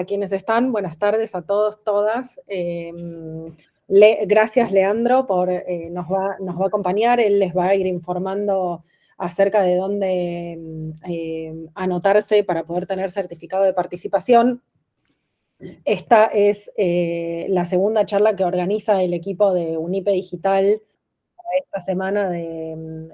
A quienes están, buenas tardes a todos, todas. Gracias, Leandro, nos va a acompañar. Él les va a ir informando acerca de dónde anotarse para poder tener certificado de participación. Esta es la segunda charla que organiza el equipo de Unipe Digital esta semana de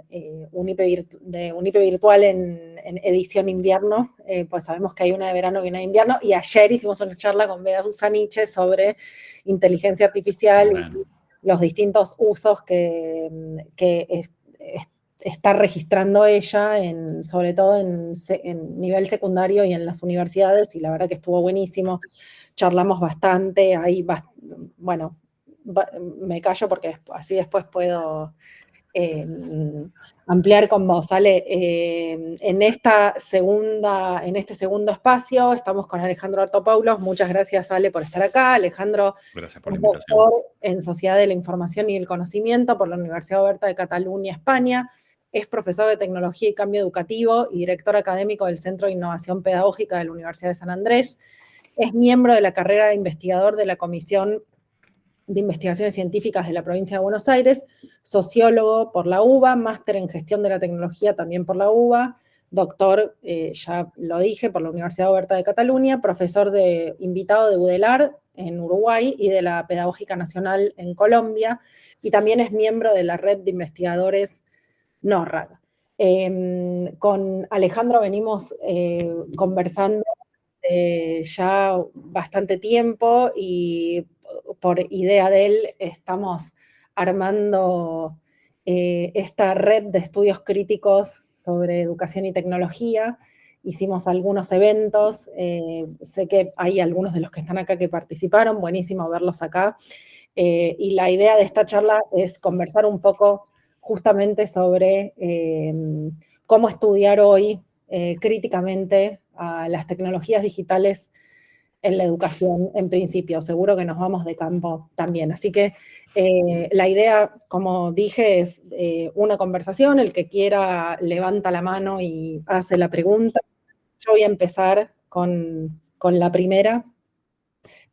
Unipe Virtual en edición invierno, pues sabemos que hay una de verano y una de invierno, y ayer hicimos una charla con Bea Susaniche sobre inteligencia artificial y los distintos usos que está registrando ella, sobre todo en nivel secundario y en las universidades, y la verdad que estuvo buenísimo. Charlamos bastante, bueno, me callo porque así después puedo ampliar con vos, Ale. En este segundo espacio estamos con Alejandro Artopoulos. Muchas gracias, Ale, por estar acá. Alejandro gracias por la es invitación. doctor en Sociedad de la Información y el Conocimiento por la Universidad Oberta de Cataluña, España. Es profesor de Tecnología y Cambio Educativo y director académico del Centro de Innovación Pedagógica de la Universidad de San Andrés. Es miembro de la carrera de investigador de la Comisión de Investigaciones Científicas de la Provincia de Buenos Aires, sociólogo por la UBA, máster en Gestión de la Tecnología también por la UBA, doctor, ya lo dije, por la Universidad Oberta de Cataluña, profesor invitado de UDELAR en Uruguay y de la Pedagógica Nacional en Colombia, y también es miembro de la red de investigadores NORRAD. Con Alejandro venimos conversando ya bastante tiempo y por idea de él estamos armando esta red de estudios críticos sobre educación y tecnología. Hicimos algunos eventos, sé que hay algunos de los que están acá que participaron, buenísimo verlos acá. Y la idea de esta charla es conversar un poco justamente sobre cómo estudiar hoy críticamente a las tecnologías digitales en la educación, en principio. Seguro que nos vamos de campo también. Así que la idea, como dije, es una conversación. El que quiera levanta la mano y hace la pregunta. Yo voy a empezar con la primera,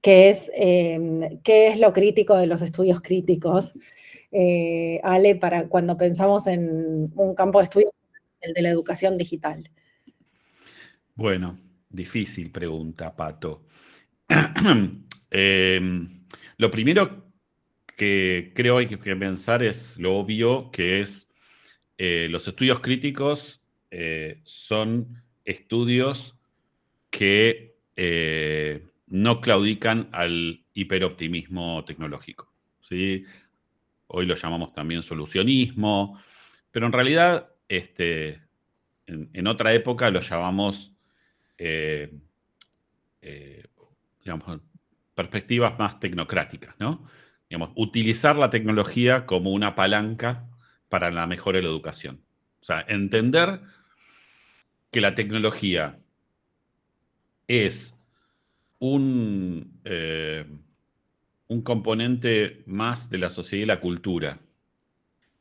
que es ¿qué es lo crítico de los estudios críticos? Ale, para cuando pensamos en un campo de estudio, el de la educación digital. Bueno, difícil pregunta, Pato. Lo primero que creo hay que pensar es lo obvio, que es los estudios críticos son estudios que no claudican al hiperoptimismo tecnológico, ¿sí? Hoy lo llamamos también solucionismo, pero en realidad en otra época lo llamamos digamos, perspectivas más tecnocráticas, ¿no? Digamos, utilizar la tecnología como una palanca para la mejora de la educación. O sea, entender que la tecnología es un componente más de la sociedad y la cultura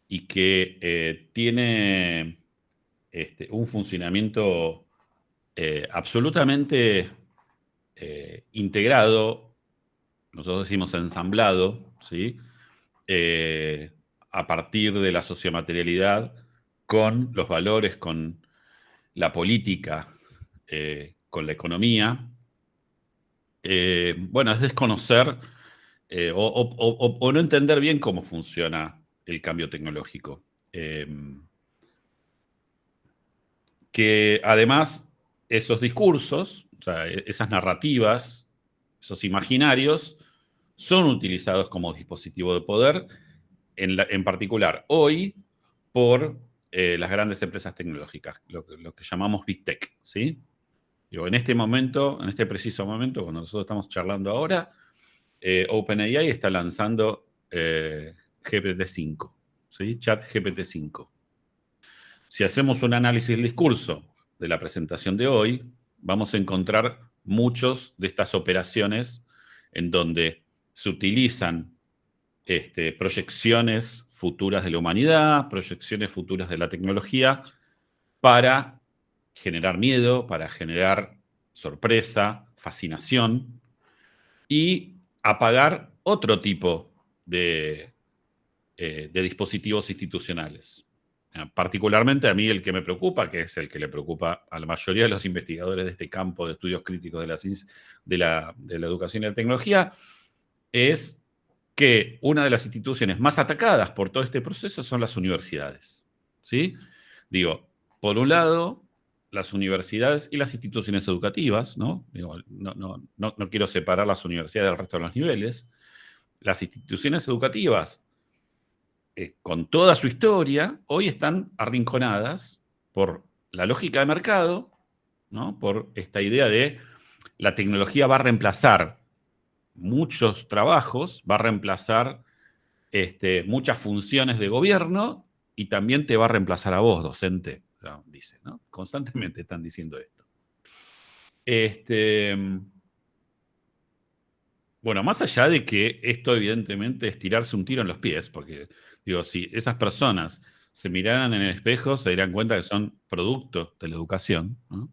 y que tiene un funcionamiento absolutamente integrado, nosotros decimos ensamblado, ¿sí? A partir de la sociomaterialidad, con los valores, con la política, con la economía. Bueno, es desconocer o no entender bien cómo funciona el cambio tecnológico. Que además esos discursos, o sea, esas narrativas, esos imaginarios, son utilizados como dispositivo de poder, en particular hoy, por las grandes empresas tecnológicas, lo que llamamos Big Tech, ¿sí? Digo, en este momento, en este preciso momento, cuando nosotros estamos charlando ahora, OpenAI está lanzando GPT-5, ¿sí? Chat GPT-5. Si hacemos un análisis del discurso de la presentación de hoy, vamos a encontrar muchas de estas operaciones en donde se utilizan proyecciones futuras de la humanidad, proyecciones futuras de la tecnología, para generar miedo, para generar sorpresa, fascinación y apagar otro tipo de dispositivos institucionales. Particularmente a mí el que me preocupa, que es el que le preocupa a la mayoría de los investigadores de este campo de estudios críticos de la ciencia, de la educación y la tecnología, es que una de las instituciones más atacadas por todo este proceso son las universidades. ¿Sí? Digo, por un lado, las universidades y las instituciones educativas, ¿no? Digo, no quiero separar las universidades del resto de los niveles. Las instituciones educativas, con toda su historia, hoy están arrinconadas por la lógica de mercado, ¿no? Por esta idea de la tecnología va a reemplazar muchos trabajos, va a reemplazar muchas funciones de gobierno y también te va a reemplazar a vos, docente, dice, ¿no? Constantemente están diciendo esto. Bueno, más allá de que esto evidentemente es tirarse un tiro en los pies, porque digo, si esas personas se miraran en el espejo, se darían cuenta que son producto de la educación, ¿no?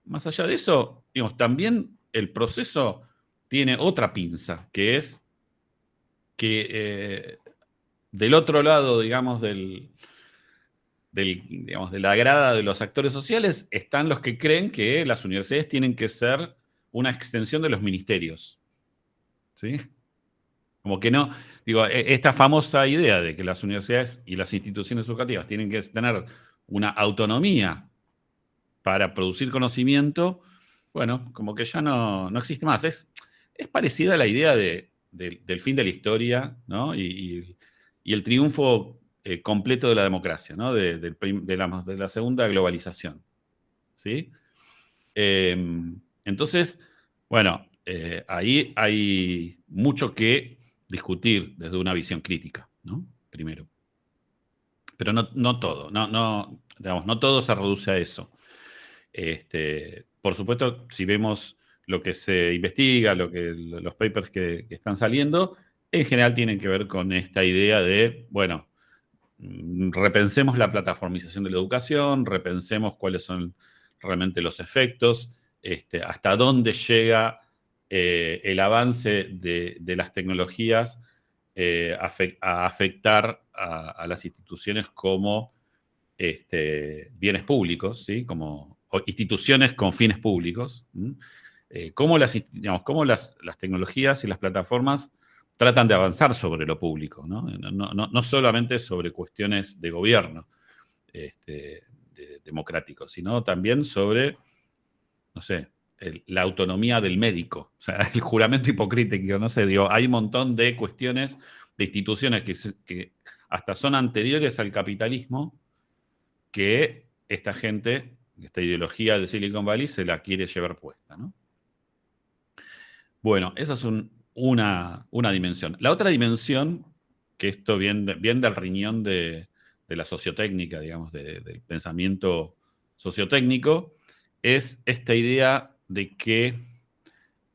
Más allá de eso, digamos, también el proceso tiene otra pinza, que es que del otro lado, digamos, digamos, de la grada de los actores sociales, están los que creen que las universidades tienen que ser una extensión de los ministerios. ¿Sí? Como que no, digo, esta famosa idea de que las universidades y las instituciones educativas tienen que tener una autonomía para producir conocimiento, bueno, como que ya no existe más. Es parecida a la idea del fin de la historia, ¿no? Y el triunfo completo de la democracia, ¿no? De la segunda globalización. ¿Sí? Entonces, bueno, ahí hay mucho que discutir desde una visión crítica, ¿no? Primero. Pero no todo, digamos, no todo se reduce a eso. Por supuesto, si vemos lo que se investiga, los papers que están saliendo, en general tienen que ver con esta idea de, bueno, repensemos la plataformización de la educación, repensemos cuáles son realmente los efectos, hasta dónde llega el avance de las tecnologías a afectar a las instituciones como bienes públicos, ¿sí? Como instituciones con fines públicos. Cómo las tecnologías y las plataformas tratan de avanzar sobre lo público, ¿no? No solamente sobre cuestiones de gobierno democrático, sino también sobre, no sé, la autonomía del médico, o sea, el juramento hipocrítico, no sé, digo, hay un montón de cuestiones de instituciones que hasta son anteriores al capitalismo, que esta gente, esta ideología de Silicon Valley, se la quiere llevar puesta, ¿no? Bueno, esa es una dimensión. La otra dimensión, que esto viene del riñón de la sociotécnica, digamos, del pensamiento sociotécnico, es esta idea de que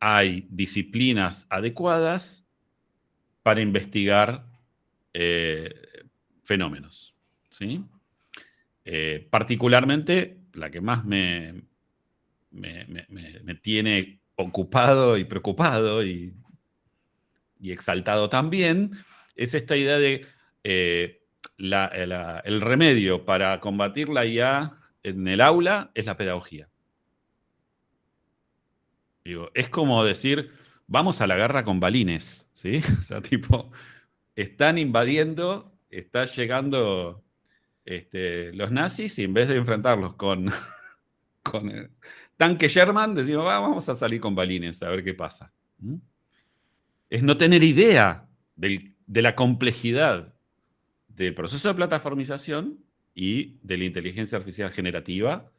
hay disciplinas adecuadas para investigar fenómenos, ¿sí? Particularmente, la que más me tiene ocupado y preocupado y exaltado también, es esta idea de el remedio para combatir la IA en el aula es la pedagogía. Digo, es como decir, vamos a la guerra con balines, ¿sí? O sea, tipo, están invadiendo, está llegando los nazis y en vez de enfrentarlos con el tanque Sherman, decimos, vamos a salir con balines, a ver qué pasa. Es no tener idea de la complejidad del proceso de plataformización y de la inteligencia artificial generativa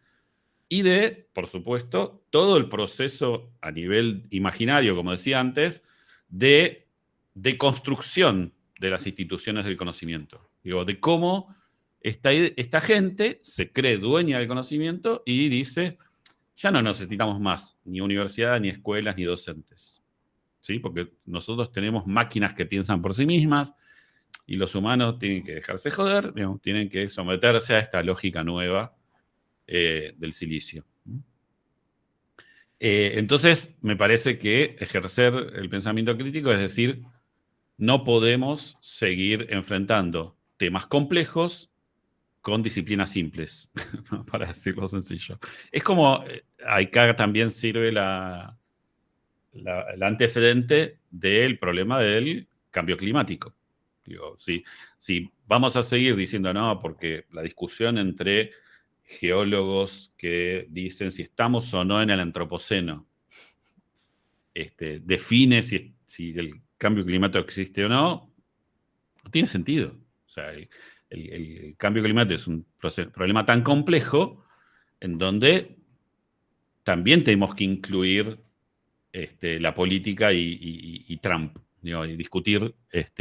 y de, por supuesto, todo el proceso a nivel imaginario, como decía antes, de construcción de las instituciones del conocimiento. Digo, de cómo esta gente se cree dueña del conocimiento y dice, ya no necesitamos más ni universidades, ni escuelas, ni docentes. ¿Sí? Porque nosotros tenemos máquinas que piensan por sí mismas y los humanos tienen que dejarse joder, digamos, tienen que someterse a esta lógica nueva del silicio. Entonces, me parece que ejercer el pensamiento crítico es decir, no podemos seguir enfrentando temas complejos con disciplinas simples, para decirlo sencillo. Es como, acá también sirve el antecedente del problema del cambio climático. Digo, si vamos a seguir diciendo no, porque la discusión entre geólogos que dicen si estamos o no en el antropoceno define si el cambio climático existe o no, no tiene sentido. O sea, el cambio climático es un problema tan complejo en donde también tenemos que incluir la política y Trump, digo, y discutir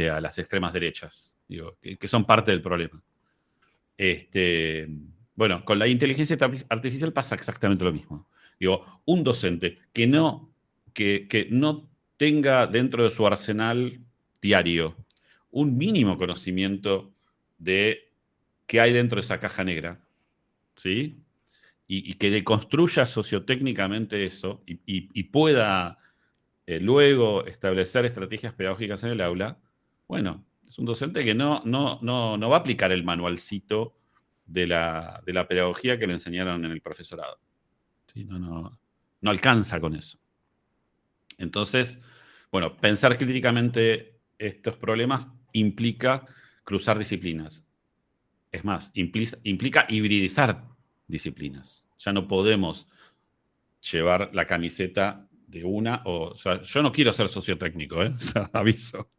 a las extremas derechas, digo, que son parte del problema. Bueno, con la inteligencia artificial pasa exactamente lo mismo. Digo, un docente que no tenga dentro de su arsenal diario un mínimo conocimiento de qué hay dentro de esa caja negra, ¿sí? Y que deconstruya sociotécnicamente eso y pueda luego establecer estrategias pedagógicas en el aula, bueno, es un docente que no va a aplicar el manualcito de la pedagogía que le enseñaron en el profesorado. ¿Sí? No alcanza con eso. Entonces, bueno, pensar críticamente estos problemas implica cruzar disciplinas. Es más, implica hibridizar disciplinas. Ya no podemos llevar la camiseta de una, o sea, yo no quiero ser sociotécnico, ¿eh? Aviso.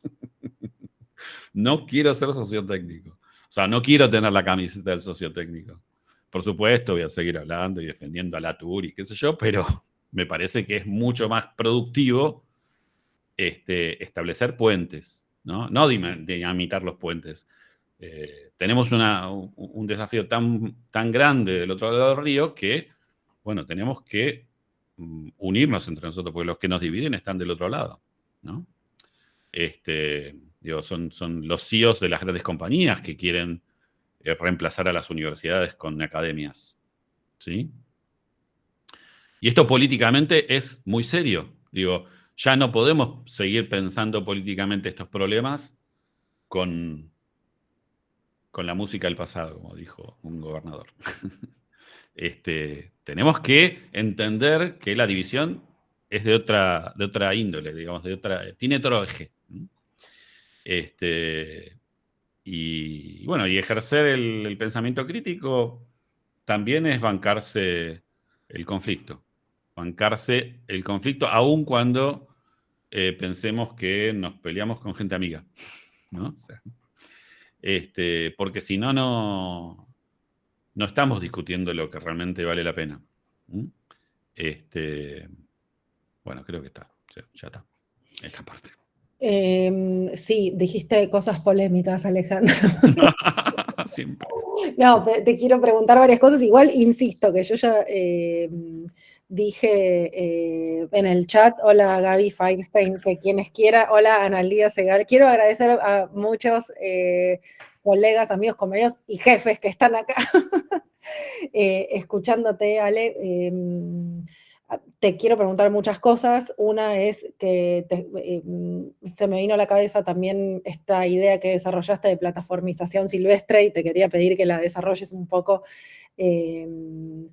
No quiero ser sociotécnico. O sea, no quiero tener la camiseta del sociotécnico. Por supuesto, voy a seguir hablando y defendiendo a Latour y qué sé yo, pero me parece que es mucho más productivo establecer puentes, ¿no? No dinamitar los puentes. Tenemos un desafío tan grande del otro lado del río que, bueno, tenemos que unirnos entre nosotros, porque los que nos dividen están del otro lado, ¿no? Digo, son los CEOs de las grandes compañías que quieren reemplazar a las universidades con academias, ¿sí? Y esto políticamente es muy serio. Digo, ya no podemos seguir pensando políticamente estos problemas con la música del pasado, como dijo un gobernador. Tenemos que entender que la división es de otra índole, digamos, tiene otro eje. Y bueno, y ejercer el pensamiento crítico también es bancarse el conflicto. Bancarse el conflicto aun cuando pensemos que nos peleamos con gente amiga, ¿no? O sea, porque si no, no estamos discutiendo lo que realmente vale la pena. Bueno, creo que está. Ya está. Esta parte. Sí, dijiste cosas polémicas, Alejandro. Siempre. No, te quiero preguntar varias cosas. Igual, insisto, que yo ya dije en el chat, hola Gaby Feinstein, que quienes quiera, hola Analía Segar. Quiero agradecer a muchos colegas, amigos, compañeros y jefes que están acá escuchándote, Ale. Te quiero preguntar muchas cosas. Una es que se me vino a la cabeza también esta idea que desarrollaste de plataformización silvestre y te quería pedir que la desarrolles un poco en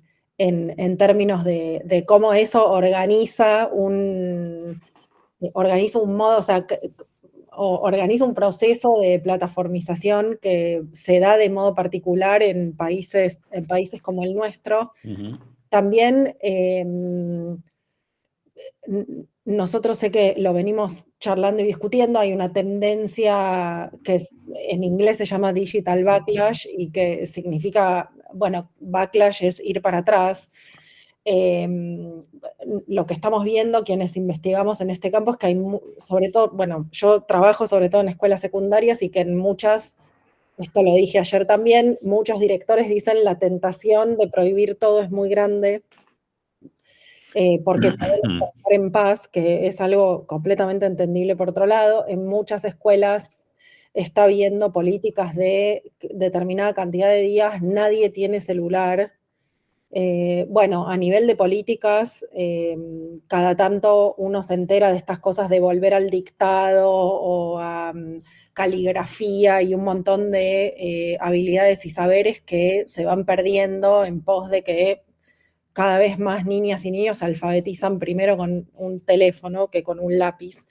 términos de cómo eso organiza un modo, o sea, organiza un proceso de plataformización que se da de modo particular en países como el nuestro. Uh-huh. También nosotros sé que lo venimos charlando y discutiendo, hay una tendencia que en inglés se llama digital backlash y que significa, bueno, backlash es ir para atrás. Lo que estamos viendo quienes investigamos en este campo es que hay, sobre todo, bueno, yo trabajo sobre todo en escuelas secundarias y que en muchas, esto lo dije ayer también, muchos directores dicen la tentación de prohibir todo es muy grande porque podemos estar en paz, que es algo completamente entendible por otro lado. En muchas escuelas está habiendo políticas de determinada cantidad de días, nadie tiene celular, Bueno, a nivel de políticas, cada tanto uno se entera de estas cosas de volver al dictado o a caligrafía y un montón de habilidades y saberes que se van perdiendo en pos de que cada vez más niñas y niños se alfabetizan primero con un teléfono que con un lápiz.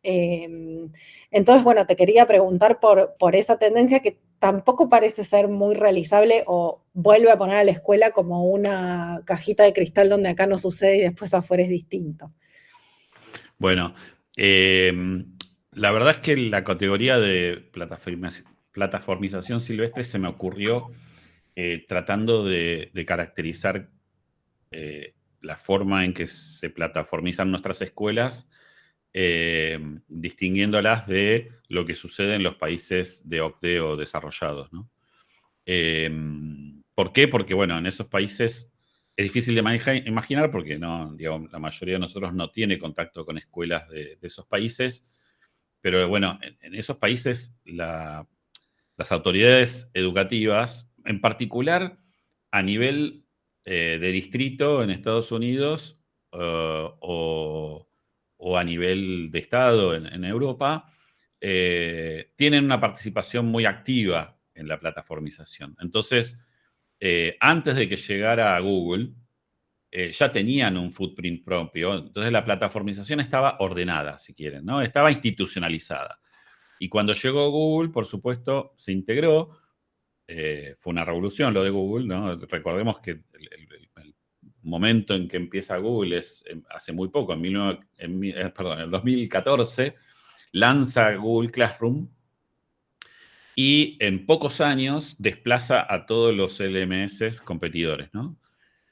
Entonces, bueno, te quería preguntar por esa tendencia que tampoco parece ser muy realizable o vuelve a poner a la escuela como una cajita de cristal donde acá no sucede y después afuera es distinto. Bueno, la verdad es que la categoría de plataformización silvestre se me ocurrió tratando de caracterizar la forma en que se plataformizan nuestras escuelas, distinguiéndolas de lo que sucede en los países de OCDE o desarrollados, ¿no? ¿Por qué? Porque, bueno, en esos países es difícil de imaginar porque no, digamos, la mayoría de nosotros no tiene contacto con escuelas de esos países, pero bueno, en esos países las autoridades educativas, en particular a nivel de distrito en Estados Unidos o a nivel de Estado en Europa, tienen una participación muy activa en la plataformización. Entonces, antes de que llegara Google, ya tenían un footprint propio, entonces la plataformización estaba ordenada, si quieren, ¿no? Estaba institucionalizada. Y cuando llegó Google, por supuesto, se integró. Fue una revolución lo de Google, ¿no? Recordemos que el momento en que empieza Google es hace muy poco, en el 2014, lanza Google Classroom y en pocos años desplaza a todos los LMS competidores, ¿no?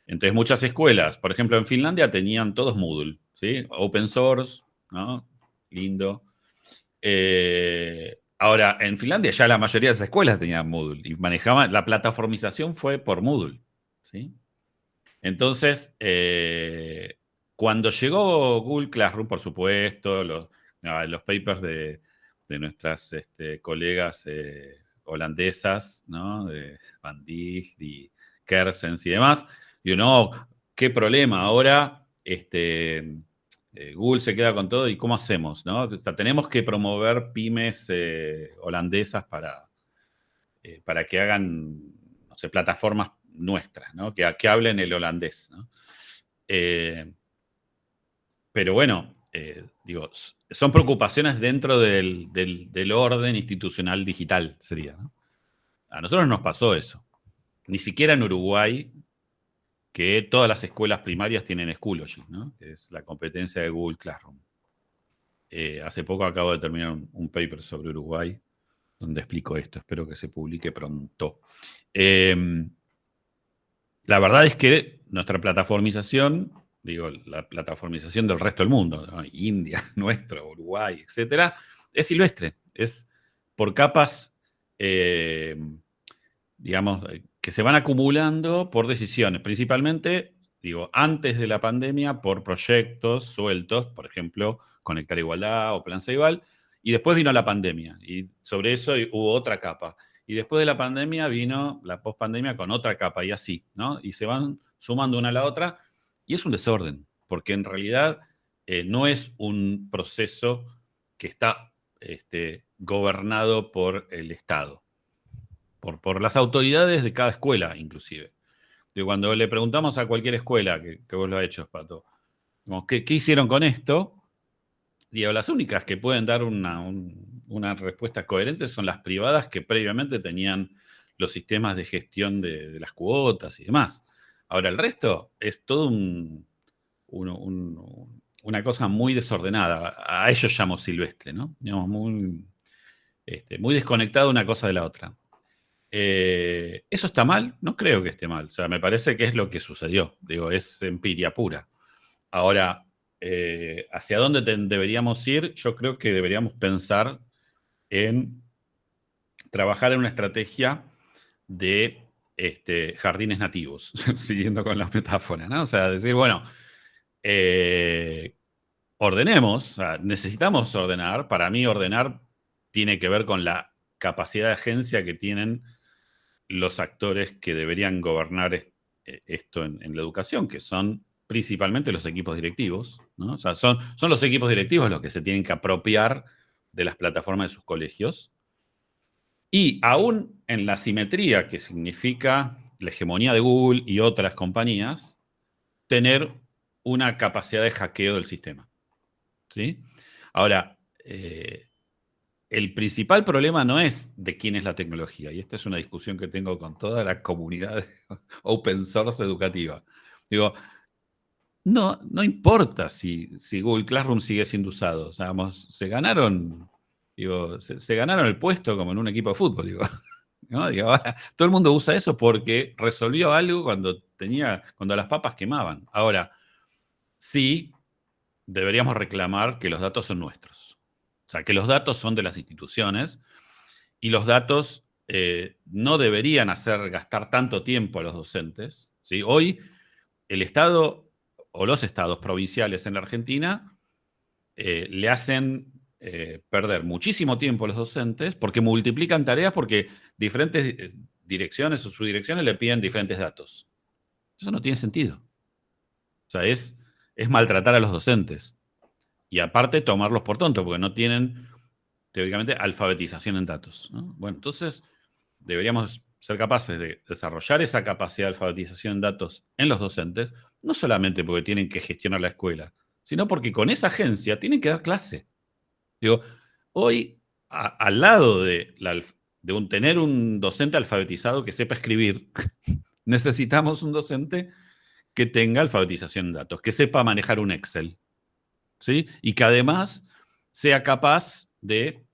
Entonces muchas escuelas, por ejemplo en Finlandia tenían todos Moodle, ¿sí? Open source, ¿no? Lindo. Ahora, en Finlandia ya la mayoría de las escuelas tenían Moodle y manejaban, la plataformización fue por Moodle, ¿sí? Entonces, cuando llegó Google Classroom, por supuesto, los papers de nuestras colegas holandesas, ¿no? De Van Dijk y Kersens y demás, y no, qué problema, ahora Google se queda con todo y ¿cómo hacemos? ¿No? O sea, tenemos que promover pymes holandesas para que hagan, no sé, plataformas nuestras, ¿no? Que hablen el holandés, ¿no? Pero bueno, digo, son preocupaciones dentro del orden institucional digital, sería, ¿no? A nosotros nos pasó eso. Ni siquiera en Uruguay, que todas las escuelas primarias tienen Schoology, ¿no? Que es la competencia de Google Classroom. Hace poco acabo de terminar un paper sobre Uruguay donde explico esto. Espero que se publique pronto. La verdad es que nuestra plataformización, digo, la plataformización del resto del mundo, ¿no? India, nuestro, Uruguay, etcétera, es silvestre. Es por capas, digamos, que se van acumulando por decisiones, principalmente, digo, antes de la pandemia, por proyectos sueltos, por ejemplo, Conectar Igualdad o Plan Ceibal, y después vino la pandemia, y sobre eso hubo otra capa. Y después de la pandemia vino la pospandemia con otra capa, y así, ¿no? Y se van sumando una a la otra, y es un desorden, porque en realidad no es un proceso que está gobernado por el Estado, por las autoridades de cada escuela, inclusive. Y cuando le preguntamos a cualquier escuela, que vos lo has hecho, Pato, ¿qué hicieron con esto? Digo, las únicas que pueden dar una respuesta coherente son las privadas que previamente tenían los sistemas de gestión de las cuotas y demás. Ahora, el resto es todo una cosa muy desordenada. A ellos llamo silvestre, ¿no? Digamos, muy desconectada una cosa de la otra. ¿Eso está mal? No creo que esté mal. O sea, me parece que es lo que sucedió. Digo, es empiria pura. Ahora, ¿hacia dónde deberíamos ir? Yo creo que deberíamos pensar en trabajar en una estrategia de jardines nativos, siguiendo con la metáfora, ¿no? O sea, decir, bueno, ordenemos, o sea, necesitamos ordenar. Para mí, ordenar tiene que ver con la capacidad de agencia que tienen los actores que deberían gobernar esto en la educación, que son principalmente los equipos directivos, ¿no? O sea, son los equipos directivos los que se tienen que apropiar de las plataformas de sus colegios. Y aún en la simetría que significa la hegemonía de Google y otras compañías, tener una capacidad de hackeo del sistema, ¿sí? Ahora, el principal problema no es de quién es la tecnología, y esta es una discusión que tengo con toda la comunidad open source educativa. Digo, no importa si Google Classroom sigue siendo usado. O sea, se ganaron el puesto como en un equipo de fútbol, digo. ¿No? Digo, ahora, todo el mundo usa eso porque resolvió algo cuando las papas quemaban. Ahora, sí, deberíamos reclamar que los datos son nuestros. O sea, que los datos son de las instituciones y los datos no deberían hacer gastar tanto tiempo a los docentes, ¿sí? Hoy, el Estado o los estados provinciales en la Argentina le hacen perder muchísimo tiempo a los docentes porque multiplican tareas porque diferentes direcciones o subdirecciones le piden diferentes datos. Eso no tiene sentido. O sea, es maltratar a los docentes. Y aparte tomarlos por tonto porque no tienen, teóricamente, alfabetización en datos, ¿no? Bueno, entonces deberíamos ser capaces de desarrollar esa capacidad de alfabetización en datos en los docentes, no solamente porque tienen que gestionar la escuela, sino porque con esa agencia tienen que dar clase. Digo, hoy, al lado de tener un docente alfabetizado que sepa escribir, necesitamos un docente que tenga alfabetización en datos, que sepa manejar un Excel, ¿sí? Y que además sea capaz de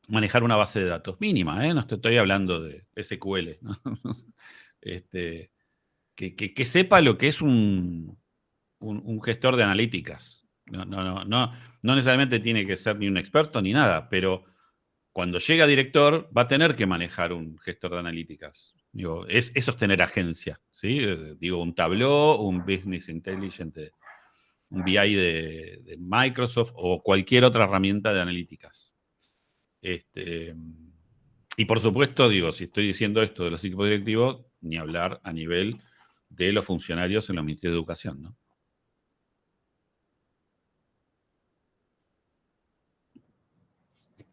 manejar una base de datos mínima, ¿eh? No estoy hablando de SQL, ¿no? Que sepa lo que es un gestor de analíticas. No necesariamente tiene que ser ni un experto ni nada, pero cuando llega director va a tener que manejar un gestor de analíticas. Digo, eso es tener agencia, ¿sí? Digo, un Tableau, un Business Intelligence, un BI de Microsoft o cualquier otra herramienta de analíticas. Y por supuesto, digo, si estoy diciendo esto de los equipos directivos, ni hablar a nivel de los funcionarios en los ministerios de educación, ¿no?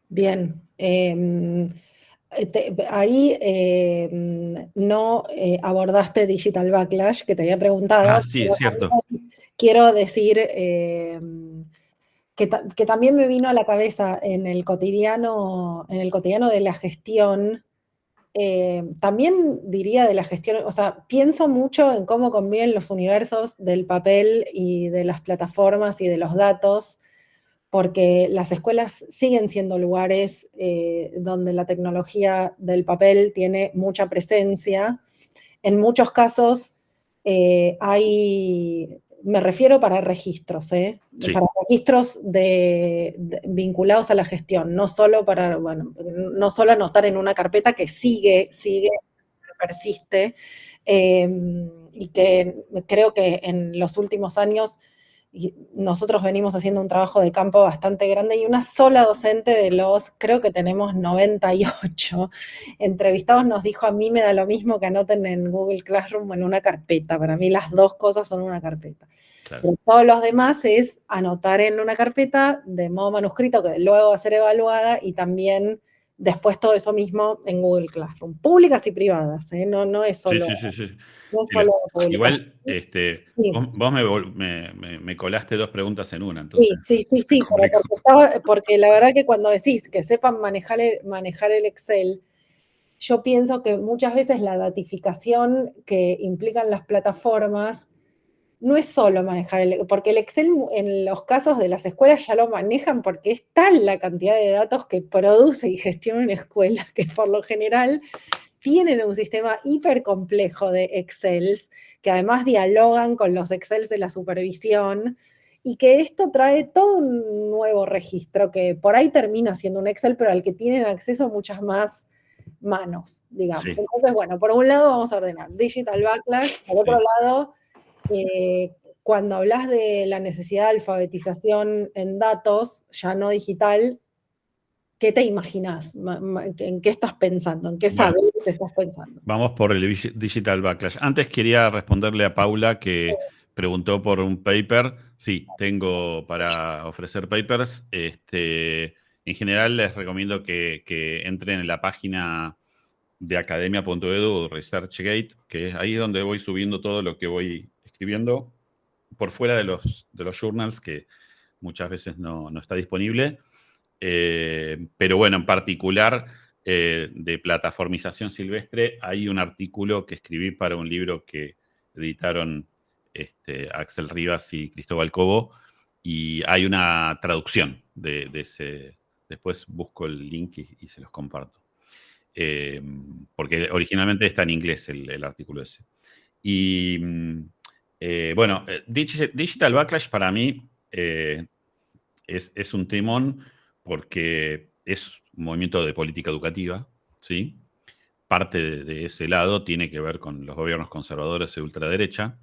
Bien. Ahí no abordaste Digital Backlash, que te había preguntado. Ah, sí, es cierto. Quiero decir que también me vino a la cabeza en el cotidiano de la gestión. También diría de la gestión, o sea, pienso mucho en cómo conviven los universos del papel y de las plataformas y de los datos, porque las escuelas siguen siendo lugares donde la tecnología del papel tiene mucha presencia. En muchos casos me refiero para registros, Sí. para registros vinculados a la gestión, no solo no solo anotar en una carpeta que sigue, que persiste, y que creo que en los últimos años nosotros venimos haciendo un trabajo de campo bastante grande y una sola docente de creo que tenemos 98 entrevistados nos dijo: a mí me da lo mismo que anoten en Google Classroom o en una carpeta, para mí las dos cosas son una carpeta. Claro. Pero todos los demás es anotar en una carpeta de modo manuscrito que luego va a ser evaluada y también después todo eso mismo en Google Classroom, públicas y privadas, no es solo... Sí. No solo Igual, sí. vos me colaste dos preguntas en una, entonces. Sí, porque la verdad que cuando decís que sepan manejar el Excel, yo pienso que muchas veces la datificación que implican las plataformas no es solo manejar porque el Excel en los casos de las escuelas ya lo manejan porque es tal la cantidad de datos que produce y gestiona una escuela que por lo general tienen un sistema hiper complejo de Excels, que además dialogan con los Excels de la supervisión, y que esto trae todo un nuevo registro que por ahí termina siendo un Excel, pero al que tienen acceso muchas más manos, digamos. Sí. Entonces, bueno, por un lado vamos a ordenar Digital Backlash, por otro lado, cuando hablas de la necesidad de alfabetización en datos, ya no digital, ¿qué te imaginás? ¿En qué estás pensando? ¿En qué Bueno, saberes estás pensando? vamos por el Digital Backlash. Antes quería responderle a Paula que preguntó por un paper. Sí, tengo para ofrecer papers. En general les recomiendo que entren en la página de academia.edu, ResearchGate, que es ahí donde voy subiendo todo lo que voy escribiendo por fuera de los journals, que muchas veces no está disponible. Pero bueno, en particular de plataformización silvestre, hay un artículo que escribí para un libro que editaron Axel Rivas y Cristóbal Cobo, y hay una traducción de ese. Después busco el link y se los comparto. Porque originalmente está en inglés el artículo ese. Y bueno, Digital Backlash para mí es un temón porque es un movimiento de política educativa, ¿sí? Parte de ese lado tiene que ver con los gobiernos conservadores de ultraderecha,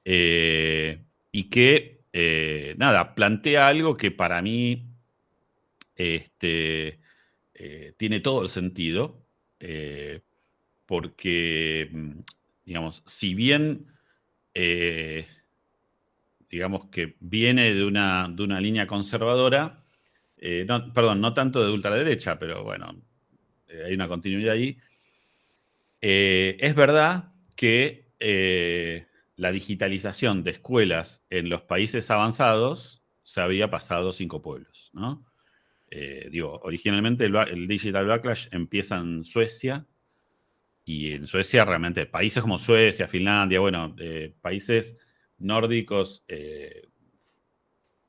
y que, nada, plantea algo que para mí tiene todo el sentido, porque, digamos, si bien, digamos que viene de una línea conservadora, perdón, no tanto de ultraderecha, pero bueno, hay una continuidad ahí. Es verdad que la digitalización de escuelas en los países avanzados se había pasado 5 pueblos, ¿no? Digo, originalmente el Digital Backlash empieza en Suecia, y en Suecia realmente, países como Suecia, Finlandia, bueno, países nórdicos,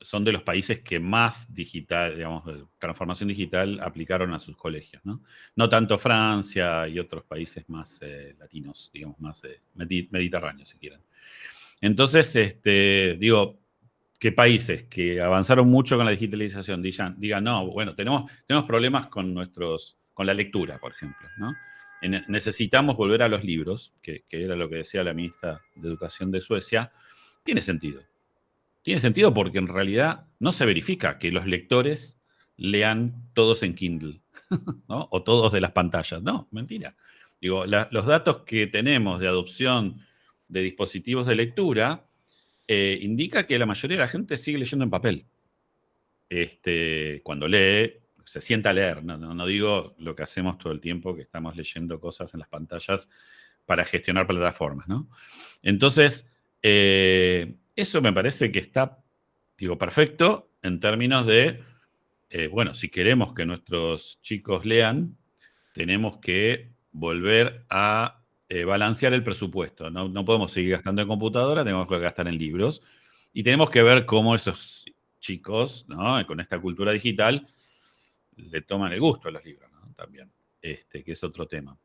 son de los países que más digital, digamos, transformación digital aplicaron a sus colegios, ¿no? No tanto Francia y otros países más latinos, digamos, más mediterráneos, si quieren. Entonces, digo, que países que avanzaron mucho con la digitalización digan no, bueno, tenemos problemas con la lectura, por ejemplo, ¿no? Necesitamos volver a los libros, que era lo que decía la ministra de Educación de Suecia. Tiene sentido. Tiene sentido porque en realidad no se verifica que los lectores lean todos en Kindle, ¿no? O todos de las pantallas. No, mentira. Digo, los datos que tenemos de adopción de dispositivos de lectura indica que la mayoría de la gente sigue leyendo en papel. Cuando lee, se sienta a leer. No digo lo que hacemos todo el tiempo, que estamos leyendo cosas en las pantallas para gestionar plataformas, ¿no? Entonces, eso me parece que está, digo, perfecto en términos de, bueno, si queremos que nuestros chicos lean, tenemos que volver a balancear el presupuesto. No podemos seguir gastando en computadora, tenemos que gastar en libros. Y tenemos que ver cómo esos chicos, ¿no? Con esta cultura digital, le toman el gusto a los libros, ¿no? También, que es otro tema.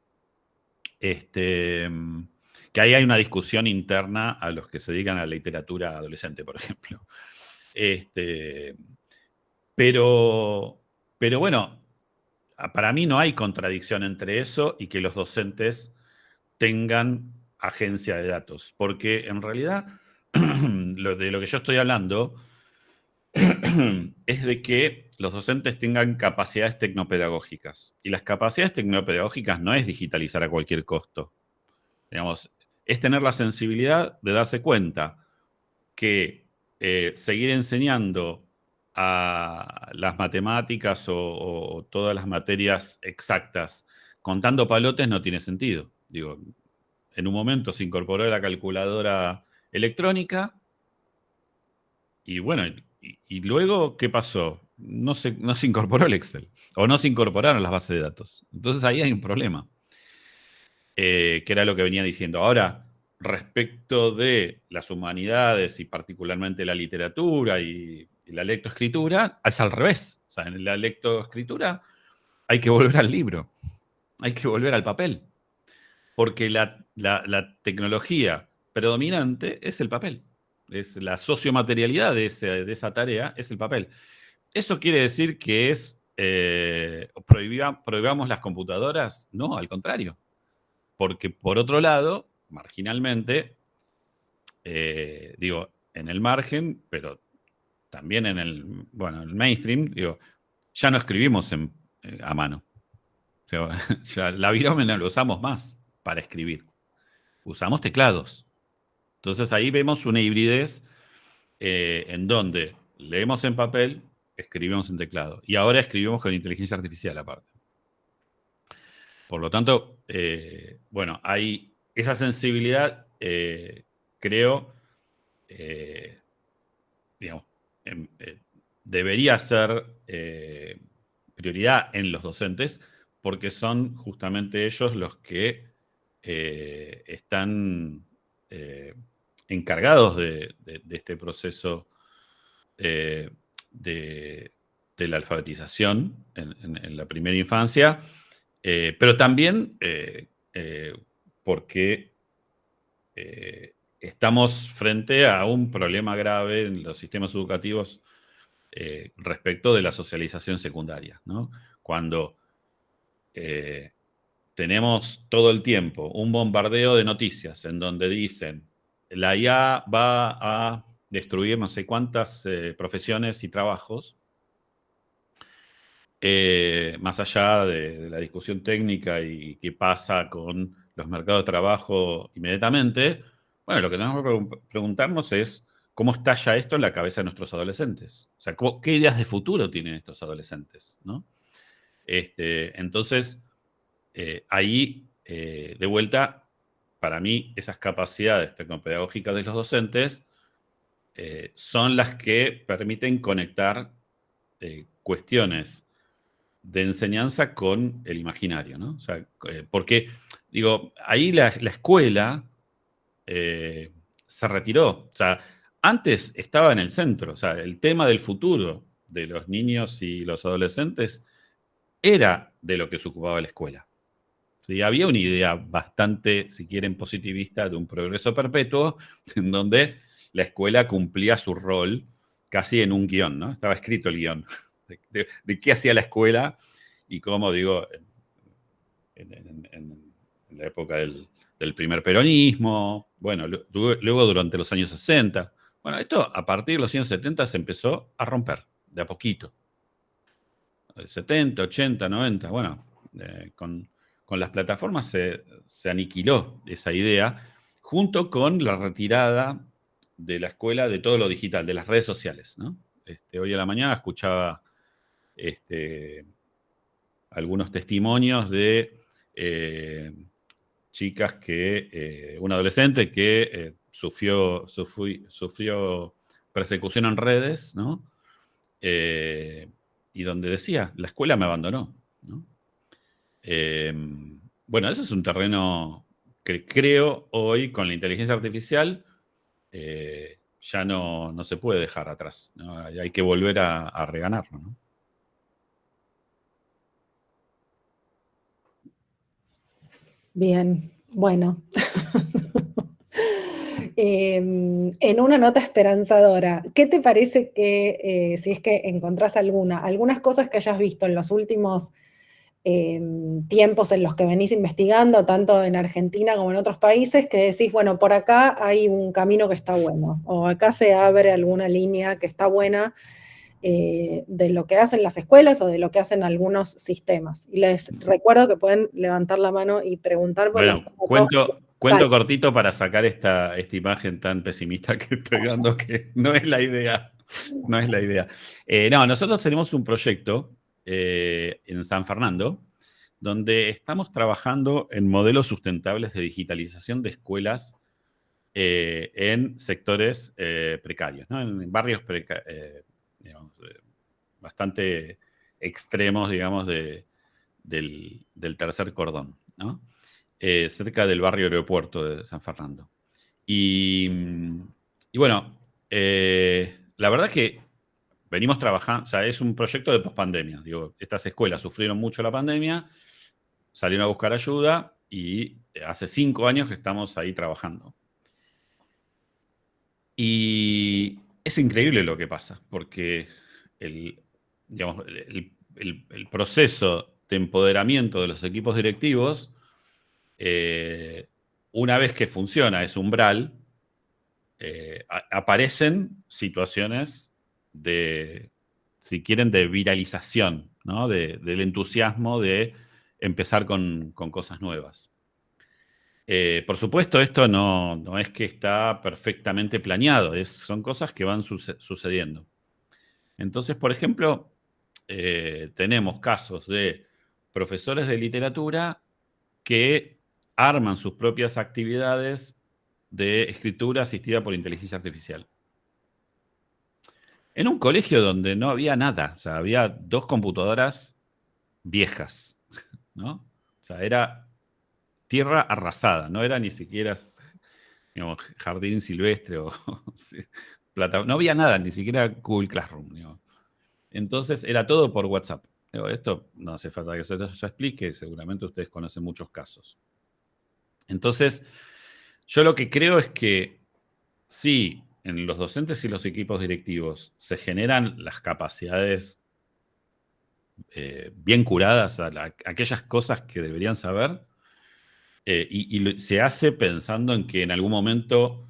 Que ahí hay una discusión interna a los que se dedican a la literatura adolescente, por ejemplo. Pero bueno, para mí no hay contradicción entre eso y que los docentes tengan agencia de datos, porque en realidad de lo que yo estoy hablando es de que los docentes tengan capacidades tecnopedagógicas. Y las capacidades tecnopedagógicas no es digitalizar a cualquier costo. Digamos, es tener la sensibilidad de darse cuenta que seguir enseñando a las matemáticas o todas las materias exactas contando palotes no tiene sentido. Digo, en un momento se incorporó la calculadora electrónica y bueno, y luego, ¿qué pasó? No se incorporó el Excel o no se incorporaron las bases de datos. Entonces ahí hay un problema, que era lo que venía diciendo. Ahora, respecto de las humanidades y particularmente la literatura y la lectoescritura, es al revés. O sea, en la lectoescritura hay que volver al libro, hay que volver al papel, porque la tecnología predominante es el papel. Es la sociomaterialidad de esa tarea, es el papel. ¿Eso quiere decir que prohibamos las computadoras? No, al contrario. Porque por otro lado, marginalmente, digo, en el margen, pero también en el mainstream, digo, ya no escribimos en a mano. O sea, ya la virome no la usamos más para escribir. Usamos teclados. Entonces ahí vemos una hibridez en donde leemos en papel, escribimos en teclado. Y ahora escribimos con inteligencia artificial aparte. Por lo tanto, bueno, hay esa sensibilidad, creo, digamos, debería ser prioridad en los docentes, porque son justamente ellos los que están encargados de este proceso de, de la alfabetización en la primera infancia, pero también porque estamos frente a un problema grave en los sistemas educativos respecto de la socialización secundaria, ¿no? Cuando tenemos todo el tiempo un bombardeo de noticias en donde dicen la IA va a destruir no sé cuántas profesiones y trabajos, más allá de la discusión técnica y qué pasa con los mercados de trabajo inmediatamente, bueno, lo que tenemos que preguntarnos es cómo está ya esto en la cabeza de nuestros adolescentes. O sea, ¿qué ideas de futuro tienen estos adolescentes? ¿No? Entonces, ahí, de vuelta, para mí, esas capacidades tecnopedagógicas de los docentes son las que permiten conectar cuestiones de enseñanza con el imaginario, ¿no? O sea, porque, digo, ahí la escuela se retiró. O sea, antes estaba en el centro. O sea, el tema del futuro de los niños y los adolescentes era de lo que se ocupaba la escuela. ¿Sí? Había una idea bastante, si quieren, positivista de un progreso perpetuo, en donde la escuela cumplía su rol casi en un guión, ¿no? Estaba escrito el guión de qué hacía la escuela y cómo, digo, en la época del primer peronismo, bueno, luego durante los años 60. Bueno, esto a partir de los años 70 se empezó a romper, de a poquito. 70, 80, 90, bueno, con las plataformas se aniquiló esa idea, junto con la retirada de la escuela de todo lo digital, de las redes sociales, ¿no? Hoy a la mañana escuchaba algunos testimonios de chicas un adolescente que sufrió persecución en redes, ¿no? Y donde decía, la escuela me abandonó, ¿no? Bueno, ese es un terreno que creo hoy con la inteligencia artificial ya no se puede dejar atrás, ¿no? Hay que volver a reganarlo, ¿no? Bien, bueno. En una nota esperanzadora, ¿qué te parece que, si es que encontrás algunas cosas que hayas visto en los últimos tiempos en los que venís investigando, tanto en Argentina como en otros países, que decís, bueno, por acá hay un camino que está bueno, o acá se abre alguna línea que está buena de lo que hacen las escuelas o de lo que hacen algunos sistemas? Y les recuerdo que pueden levantar la mano y preguntar porque Bueno, hacemos todos. cuento cortito para sacar esta imagen tan pesimista que estoy dando, que no es la idea. No es la idea. No, nosotros tenemos un proyecto en San Fernando, donde estamos trabajando en modelos sustentables de digitalización de escuelas en sectores precarios, ¿no? En barrios digamos, bastante extremos, digamos, del tercer cordón, ¿no? Cerca del barrio aeropuerto de San Fernando. Y bueno, la verdad es que venimos trabajando, o sea, es un proyecto de pospandemia. Digo, estas escuelas sufrieron mucho la pandemia, salieron a buscar ayuda y hace 5 años que estamos ahí trabajando. Y es increíble lo que pasa, porque digamos, el proceso de empoderamiento de los equipos directivos, una vez que funciona ese umbral, aparecen situaciones de si quieren, de viralización, ¿no? Del entusiasmo de empezar con cosas nuevas. Por supuesto, esto no es que está perfectamente planeado, son cosas que van sucediendo. Entonces, por ejemplo, tenemos casos de profesores de literatura que arman sus propias actividades de escritura asistida por inteligencia artificial. En un colegio donde no había nada, o sea, había 2 computadoras viejas, ¿no? O sea, era tierra arrasada, no era ni siquiera, digamos, jardín silvestre o no había nada, ni siquiera Google Classroom, digamos. Entonces era todo por WhatsApp. Esto no hace falta que yo explique, seguramente ustedes conocen muchos casos. Entonces, yo lo que creo es que sí, en los docentes y los equipos directivos se generan las capacidades bien curadas, aquellas cosas que deberían saber, y se hace pensando en que en algún momento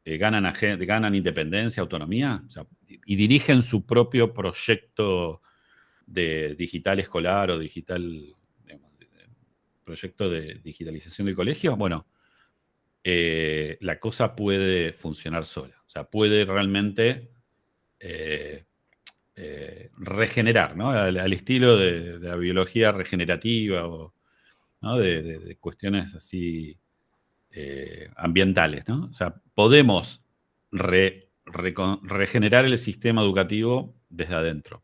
ganan independencia, autonomía, o sea, y dirigen su propio proyecto de digital escolar o digital, digamos, proyecto de digitalización del colegio. Bueno, la cosa puede funcionar sola. O sea, puede realmente regenerar, ¿no? Al estilo de la biología regenerativa o, ¿no? de cuestiones así ambientales, ¿no? O sea, podemos regenerar el sistema educativo desde adentro.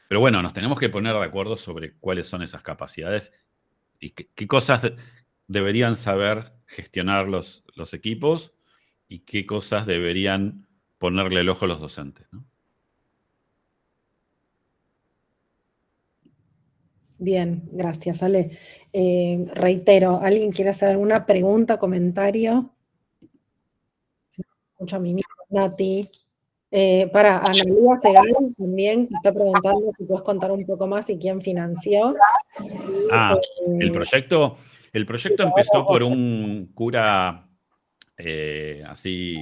Pero bueno, nos tenemos que poner de acuerdo sobre cuáles son esas capacidades y qué cosas deberían saber gestionar los equipos y qué cosas deberían ponerle el ojo a los docentes, ¿no? Bien, gracias, Ale. Reitero, ¿alguien quiere hacer alguna pregunta, comentario? Sí, escucho a mi niña, Nati. Para Analía Segal también, que está preguntando si puedes contar un poco más y quién financió. El proyecto empezó por un cura así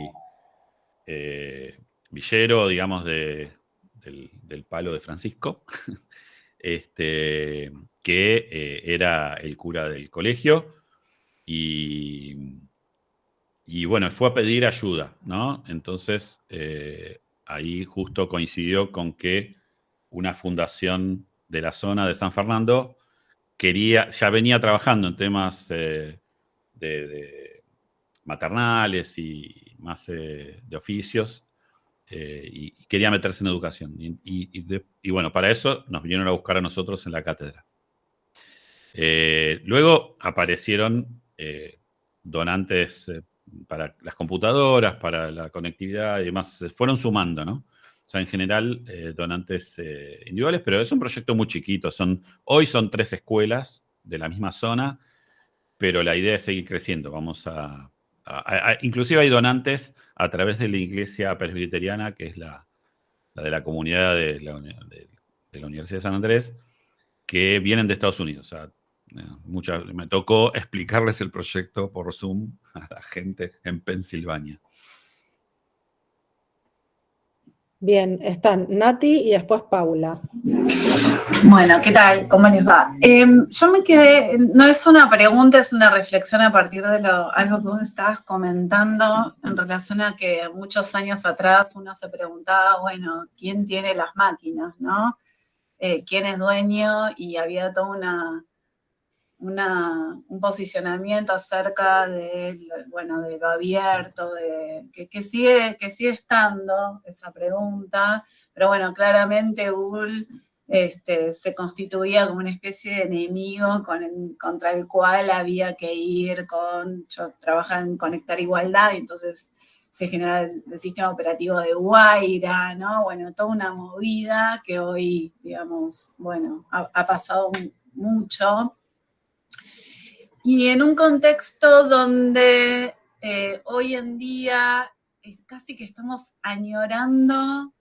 villero, digamos, del palo de Francisco, que era el cura del colegio y bueno, fue a pedir ayuda, ¿no? Entonces, ahí justo coincidió con que una fundación de la zona de San Fernando ya venía trabajando en temas de maternales y más de oficios, y quería meterse en educación. Y bueno, para eso nos vinieron a buscar a nosotros en la cátedra. Luego aparecieron donantes para las computadoras, para la conectividad y demás. Se fueron sumando, ¿no? O sea, en general, donantes individuales, pero es un proyecto muy chiquito. Hoy son 3 escuelas de la misma zona, pero la idea es seguir creciendo. Inclusive hay donantes a través de la iglesia presbiteriana, que es la de la comunidad de la Universidad de San Andrés, que vienen de Estados Unidos. O sea, me tocó explicarles el proyecto por Zoom a la gente en Pensilvania. Bien, están Nati y después Paula. Bueno, ¿qué tal? ¿Cómo les va? Yo me quedé, no es una pregunta, es una reflexión a partir de algo que vos estabas comentando en relación a que muchos años atrás uno se preguntaba, bueno, ¿quién tiene las máquinas, no? ¿Quién es dueño? Y había todo un posicionamiento acerca de lo abierto, que sigue estando esa pregunta, pero bueno, claramente Google se constituía como una especie de enemigo contra el cual había que ir yo trabajaba en Conectar Igualdad, y entonces se genera el sistema operativo de Guaira, ¿no? Bueno, toda una movida que hoy, digamos, bueno, ha pasado mucho. Y en un contexto donde hoy en día casi que estamos añorando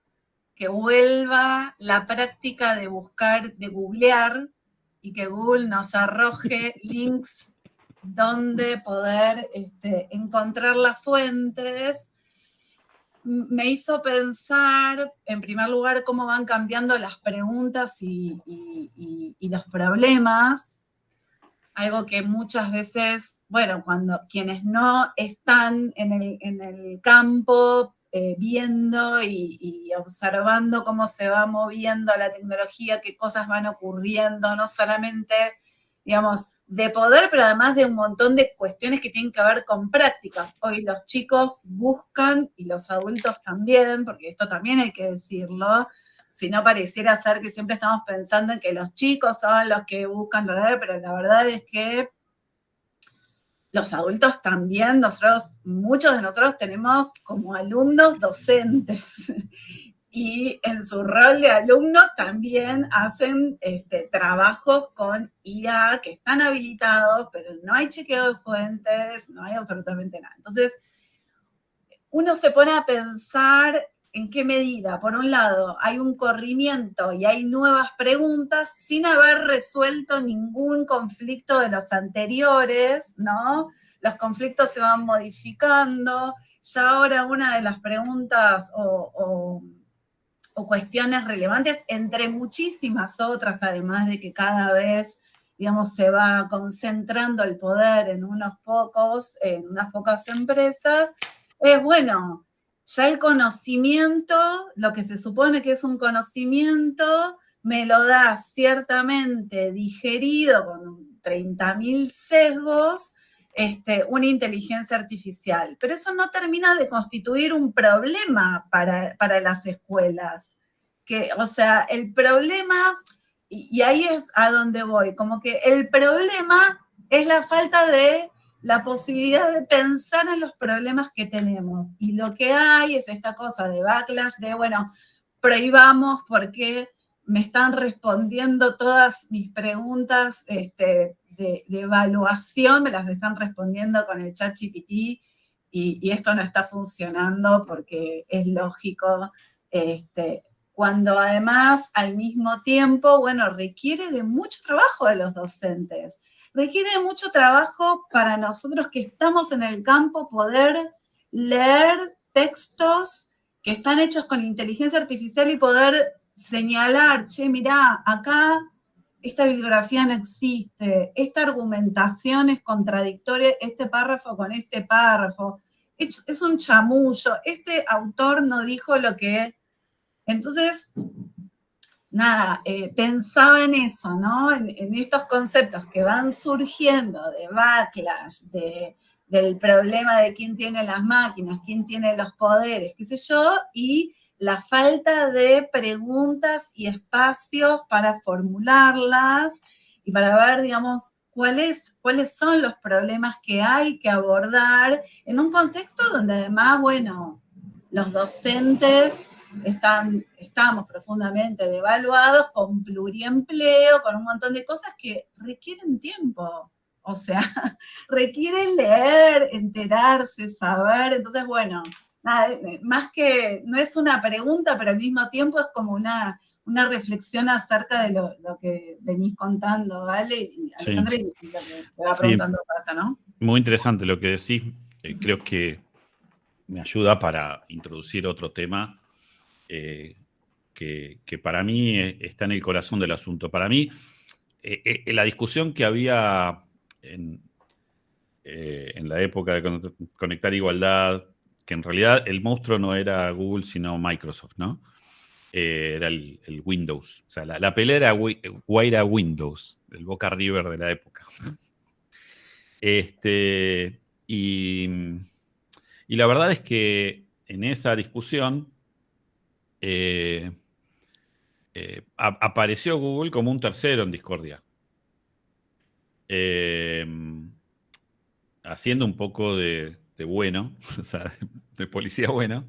que vuelva la práctica de buscar, de googlear, y que Google nos arroje links donde poder encontrar las fuentes, me hizo pensar, en primer lugar, cómo van cambiando las preguntas y los problemas. Algo que muchas veces, bueno, cuando quienes no están en el campo viendo y observando cómo se va moviendo la tecnología, qué cosas van ocurriendo, no solamente, digamos, de poder, pero además de un montón de cuestiones que tienen que ver con prácticas. Hoy los chicos buscan, y los adultos también, porque esto también hay que decirlo, si no pareciera ser que siempre estamos pensando en que los chicos son los que buscan lograr, pero la verdad es que los adultos también, muchos de nosotros tenemos como alumnos docentes y en su rol de alumno también hacen trabajos con IA que están habilitados, pero no hay chequeo de fuentes, no hay absolutamente nada. Entonces, uno se pone a pensar en qué medida, por un lado, hay un corrimiento y hay nuevas preguntas sin haber resuelto ningún conflicto de los anteriores, ¿no? Los conflictos se van modificando. Ya ahora una de las preguntas o cuestiones relevantes, entre muchísimas otras, además de que cada vez, digamos, se va concentrando el poder en unas pocas empresas, es, bueno, ya el conocimiento, lo que se supone que es un conocimiento, me lo da ciertamente digerido con 30.000 sesgos, una inteligencia artificial. Pero eso no termina de constituir un problema para las escuelas. O sea, el problema, y ahí es a donde voy, como que el problema es la falta de la posibilidad de pensar en los problemas que tenemos. Y lo que hay es esta cosa de backlash, de, bueno, prohibamos porque me están respondiendo todas mis preguntas de evaluación, me las están respondiendo con el ChatGPT y esto no está funcionando porque es lógico, cuando además al mismo tiempo, bueno, requiere de mucho trabajo de los docentes, requiere de mucho trabajo para nosotros que estamos en el campo poder leer textos que están hechos con inteligencia artificial y poder señalar, che, mirá, acá esta bibliografía no existe, esta argumentación es contradictoria, este párrafo con este párrafo, es un chamullo, este autor no dijo lo que... Entonces, nada, pensaba en eso, ¿no? En estos conceptos que van surgiendo de backlash, del problema de quién tiene las máquinas, quién tiene los poderes, qué sé yo, y la falta de preguntas y espacios para formularlas y para ver, digamos, cuáles son los problemas que hay que abordar en un contexto donde además, bueno, los docentes estamos profundamente devaluados, con pluriempleo, con un montón de cosas que requieren tiempo. O sea, requieren leer, enterarse, saber. Entonces, bueno, nada, más que, no es una pregunta, pero al mismo tiempo es como una reflexión acerca de lo que venís contando, ¿vale? Y Alejandra, sí. Y lo que te va preguntando acá, ¿no? Muy interesante lo que decís. Creo que me ayuda para introducir otro tema que para mí está en el corazón del asunto. Para mí, la discusión que había en la época de Conectar Igualdad, que en realidad el monstruo no era Google, sino Microsoft, ¿no? Era el Windows. O sea, la pelea era Guaira Windows, el Boca River de la época. Y la verdad es que en esa discusión apareció Google como un tercero en discordia. Haciendo un poco de bueno, o sea, de policía bueno,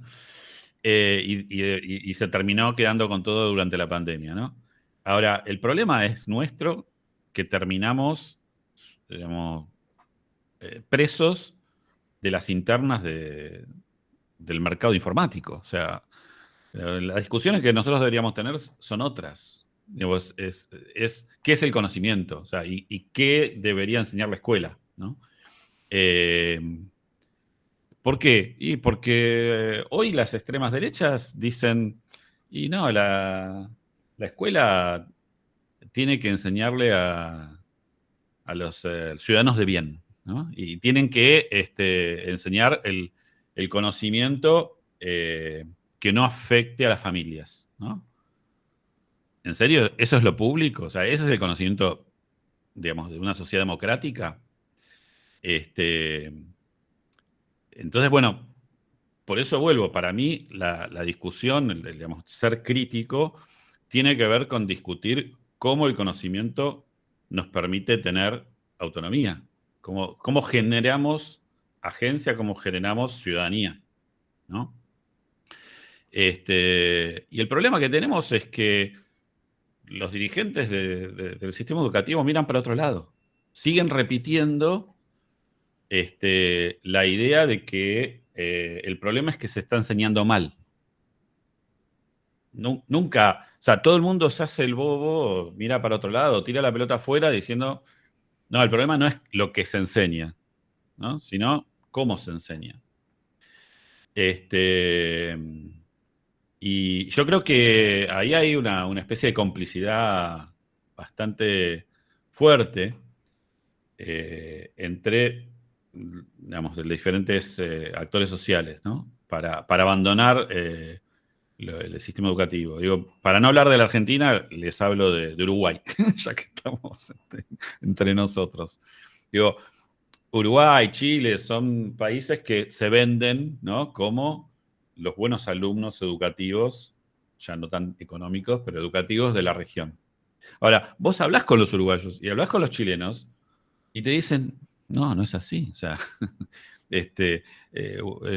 y se terminó quedando con todo durante la pandemia, ¿no? Ahora, el problema es nuestro, que terminamos, digamos, presos de las internas del mercado informático. O sea, las discusiones que nosotros deberíamos tener son otras. Digamos, ¿qué es el conocimiento? O sea, y qué debería enseñar la escuela, ¿no? ¿Por qué? Y porque hoy las extremas derechas dicen, y no, la escuela tiene que enseñarle a los ciudadanos de bien, ¿no? Y tienen que enseñar el conocimiento que no afecte a las familias, ¿no? ¿En serio? ¿Eso es lo público? O sea, ese es el conocimiento, digamos, de una sociedad democrática. Este, entonces, bueno, por eso vuelvo. Para mí, la discusión, digamos, ser crítico, tiene que ver con discutir cómo el conocimiento nos permite tener autonomía, cómo generamos agencia, cómo generamos ciudadanía, ¿no? Y el problema que tenemos es que los dirigentes del sistema educativo miran para otro lado. Siguen repitiendo la idea de que el problema es que se está enseñando mal. Nunca, o sea, todo el mundo se hace el bobo, mira para otro lado, tira la pelota afuera diciendo, no, el problema no es lo que se enseña, ¿no? Sino cómo se enseña. Y yo creo que ahí hay una especie de complicidad bastante fuerte entre, digamos, de diferentes actores sociales, ¿no? Para abandonar el sistema educativo. Digo, para no hablar de la Argentina, les hablo de Uruguay, ya que estamos entre nosotros. Digo, Uruguay, Chile son países que se venden, ¿no? Como los buenos alumnos educativos, ya no tan económicos, pero educativos de la región. Ahora, vos hablás con los uruguayos y hablás con los chilenos y te dicen, no, no es así. O sea,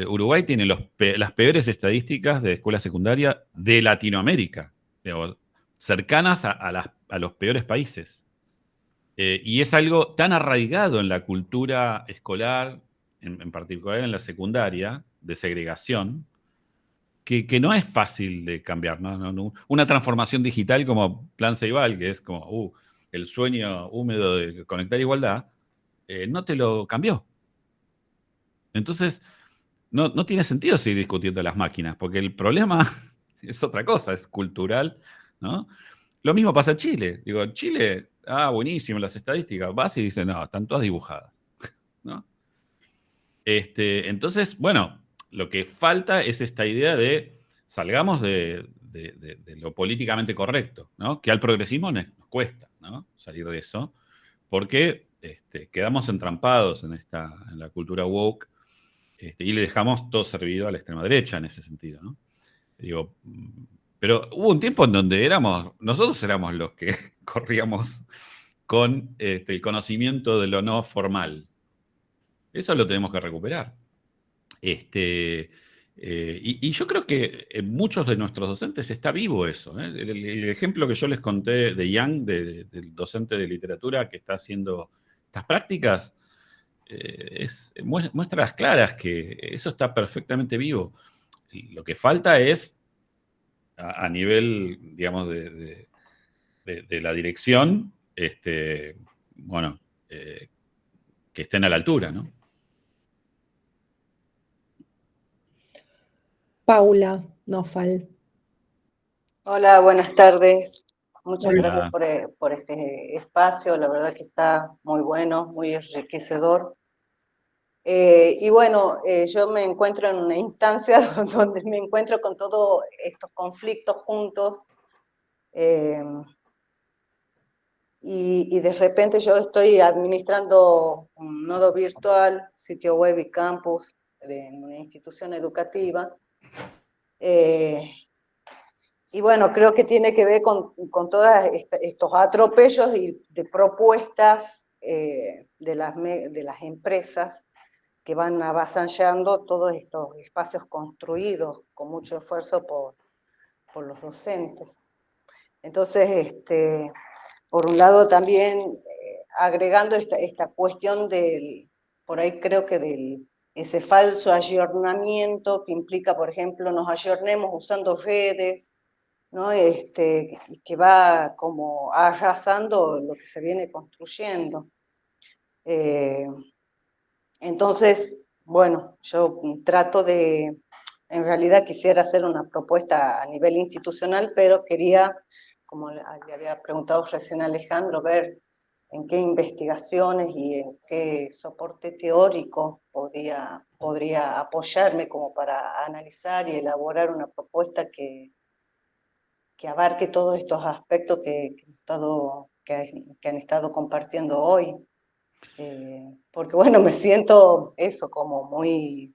Uruguay tiene las peores estadísticas de escuela secundaria de Latinoamérica, digamos, cercanas a los peores países. Y es algo tan arraigado en la cultura escolar, en particular en la secundaria, de segregación, que no es fácil de cambiar, ¿no? Una transformación digital como Plan Ceibal, que es como el sueño húmedo de conectar igualdad, no te lo cambió. Entonces, no tiene sentido seguir discutiendo las máquinas, porque el problema es otra cosa, es cultural, ¿no? Lo mismo pasa en Chile. Digo, en Chile, buenísimo, las estadísticas. Vas y dices, no, están todas dibujadas, ¿no? Entonces, bueno, lo que falta es esta idea de salgamos de lo políticamente correcto, ¿no? Que al progresismo nos cuesta, ¿no? Salir de eso, porque quedamos entrampados en la cultura woke y le dejamos todo servido a la extrema derecha en ese sentido, ¿no? Digo, pero hubo un tiempo en donde nosotros éramos los que corríamos con el conocimiento de lo no formal. Eso lo tenemos que recuperar. Y yo creo que en muchos de nuestros docentes está vivo eso. El ejemplo que yo les conté de Yang, del docente de literatura que está haciendo estas prácticas, es muestras claras que eso está perfectamente vivo. Lo que falta es, a nivel, digamos, de la dirección, bueno, que estén a la altura, ¿no? Paula Nofal. Hola, buenas tardes. Muchas Hola. gracias por este espacio. La verdad que está muy bueno, muy enriquecedor. Y bueno, yo me encuentro en una instancia donde me encuentro con todos estos conflictos juntos. Y de repente yo estoy administrando un nodo virtual, sitio web y campus en una institución educativa. Y bueno, creo que tiene que ver con todos estos atropellos de propuestas de las empresas que van avasallando todos estos espacios construidos con mucho esfuerzo por los docentes. Entonces, por un lado también agregando esta cuestión por ahí creo que ese falso ayornamiento que implica, por ejemplo, nos ayornemos usando redes, ¿no? Que va como arrasando lo que se viene construyendo. Entonces, bueno, yo trato de, en realidad quisiera hacer una propuesta a nivel institucional, pero quería, como le había preguntado recién a Alejandro, ver en qué investigaciones y en qué soporte teórico podría apoyarme como para analizar y elaborar una propuesta que abarque todos estos aspectos que han estado compartiendo hoy. Porque bueno, me siento eso como muy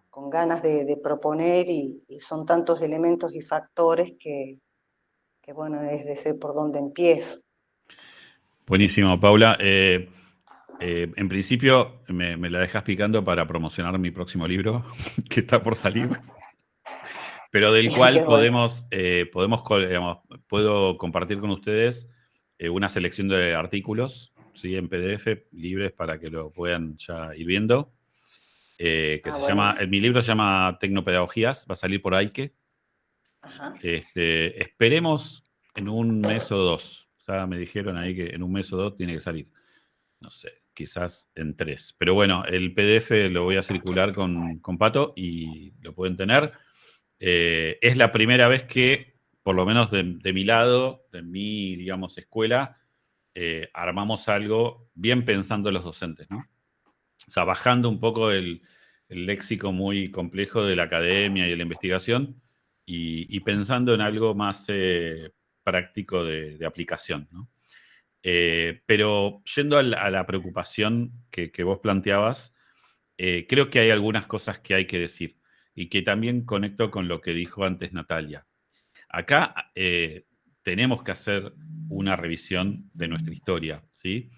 con ganas de proponer y son tantos elementos y factores que bueno, es decir, por dónde empiezo. Buenísimo, Paula. En principio, me la dejas picando para promocionar mi próximo libro, que está por salir, pero del cual Qué bueno. digamos, puedo compartir con ustedes una selección de artículos, ¿sí? En PDF, libres para que lo puedan ya ir viendo. Buenísimo. Mi libro se llama Tecnopedagogías, va a salir por Aike. Ajá. Esperemos en un mes o dos. Ya me dijeron ahí que en un mes o dos tiene que salir. No sé, quizás en 3. Pero bueno, el PDF lo voy a circular con Pato y lo pueden tener. Es la primera vez que, por lo menos de mi lado, de mi, digamos, escuela, armamos algo bien pensando en los docentes, ¿no? O sea, bajando un poco el léxico muy complejo de la academia y de la investigación y pensando en algo más práctico de aplicación, ¿no? Pero yendo a la preocupación que vos planteabas, creo que hay algunas cosas que hay que decir y que también conecto con lo que dijo antes Natalia. Acá tenemos que hacer una revisión de nuestra historia, ¿sí?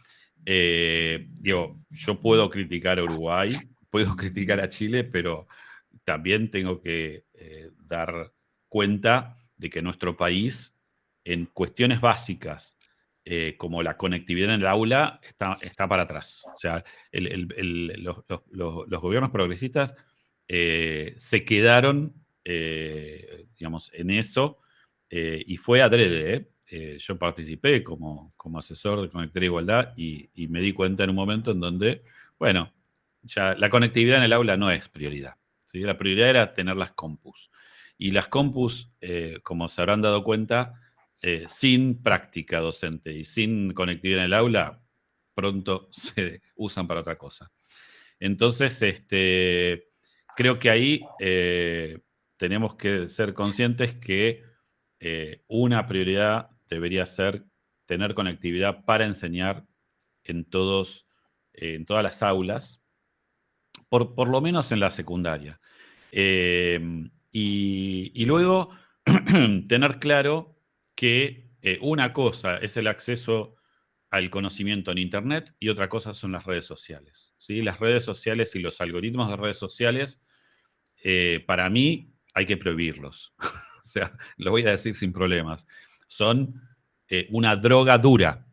Yo puedo criticar a Uruguay, puedo criticar a Chile, pero también tengo que dar cuenta de que nuestro país, en cuestiones básicas, como la conectividad en el aula, está para atrás. O sea, los gobiernos progresistas se quedaron, digamos, en eso, y fue adrede. Yo participé como asesor de Conectar Igualdad y me di cuenta en un momento en donde, bueno, ya la conectividad en el aula no es prioridad, ¿sí? La prioridad era tener las compus. Y las compus, como se habrán dado cuenta, sin práctica docente y sin conectividad en el aula, pronto se usan para otra cosa. Entonces, creo que ahí tenemos que ser conscientes que una prioridad debería ser tener conectividad para enseñar en todas las aulas, por lo menos en la secundaria. Y luego tener claro que una cosa es el acceso al conocimiento en Internet y otra cosa son las redes sociales, ¿sí? Las redes sociales y los algoritmos de redes sociales, para mí, hay que prohibirlos. O sea, lo voy a decir sin problemas. Son una droga dura,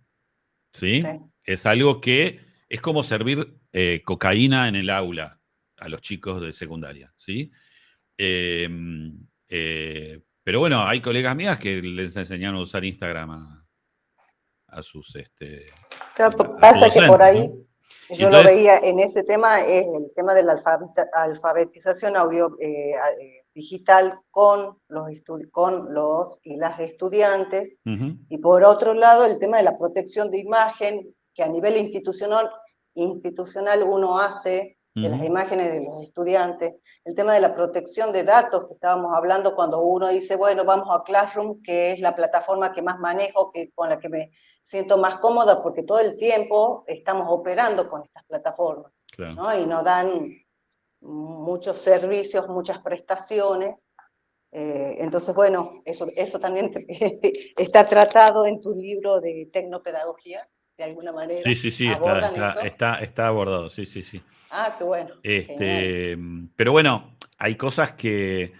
¿sí? Sí. Es algo que es como servir cocaína en el aula a los chicos de secundaria, ¿sí? Pero bueno, hay colegas mías que les enseñaron a usar Instagram a sus, Claro, a sus pasa que por docentes, ahí ¿no? Y yo lo entonces, veía en ese tema, es el tema de la alfabetización digital con los y las estudiantes, uh-huh, y por otro lado el tema de la protección de imagen, que a nivel institucional uno hace de las uh-huh, imágenes de los estudiantes, el tema de la protección de datos que estábamos hablando cuando uno dice, bueno, vamos a Classroom, que es la plataforma que más manejo, con la que me siento más cómoda, porque todo el tiempo estamos operando con estas plataformas, claro. ¿no? Y nos dan muchos servicios, muchas prestaciones. Entonces, bueno, eso también está tratado en tu libro de tecnopedagogía, de alguna manera. Sí, ¿Abordan eso? está abordado, sí. Ah, qué bueno, genial. Pero bueno, hay cosas que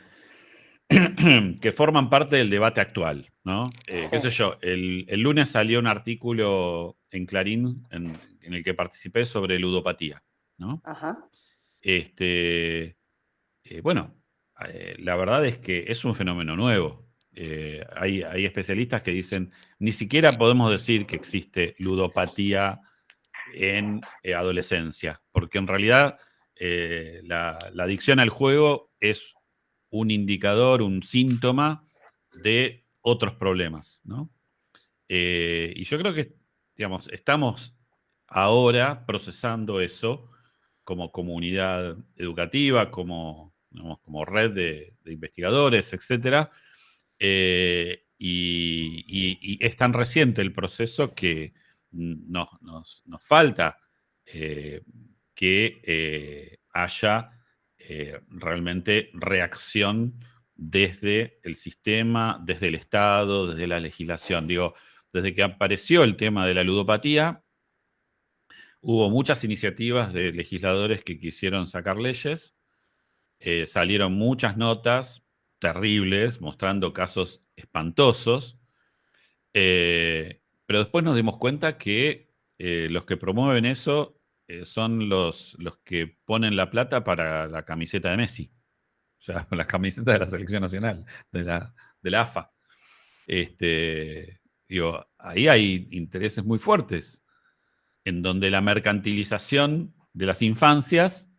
forman parte del debate actual, ¿no? Qué sé Sí. yo, el lunes salió un artículo en Clarín en el que participé sobre ludopatía, ¿no? Ajá. Bueno, la verdad es que es un fenómeno nuevo. Hay especialistas que dicen, ni siquiera podemos decir que existe ludopatía en adolescencia, porque en realidad la adicción al juego es un indicador, un síntoma de otros problemas, ¿no? Y yo creo que, digamos, estamos ahora procesando eso como comunidad educativa, como, digamos, como red de investigadores, etcétera. Y es tan reciente el proceso que nos falta que haya realmente reacción desde el sistema, desde el Estado, desde la legislación. Digo, desde que apareció el tema de la ludopatía, hubo muchas iniciativas de legisladores que quisieron sacar leyes, salieron muchas notas terribles mostrando casos espantosos, pero después nos dimos cuenta que los que promueven eso son los que ponen la plata para la camiseta de Messi, o sea, la camiseta de la selección nacional, de la AFA. Digo, ahí hay intereses muy fuertes, en donde la mercantilización de las infancias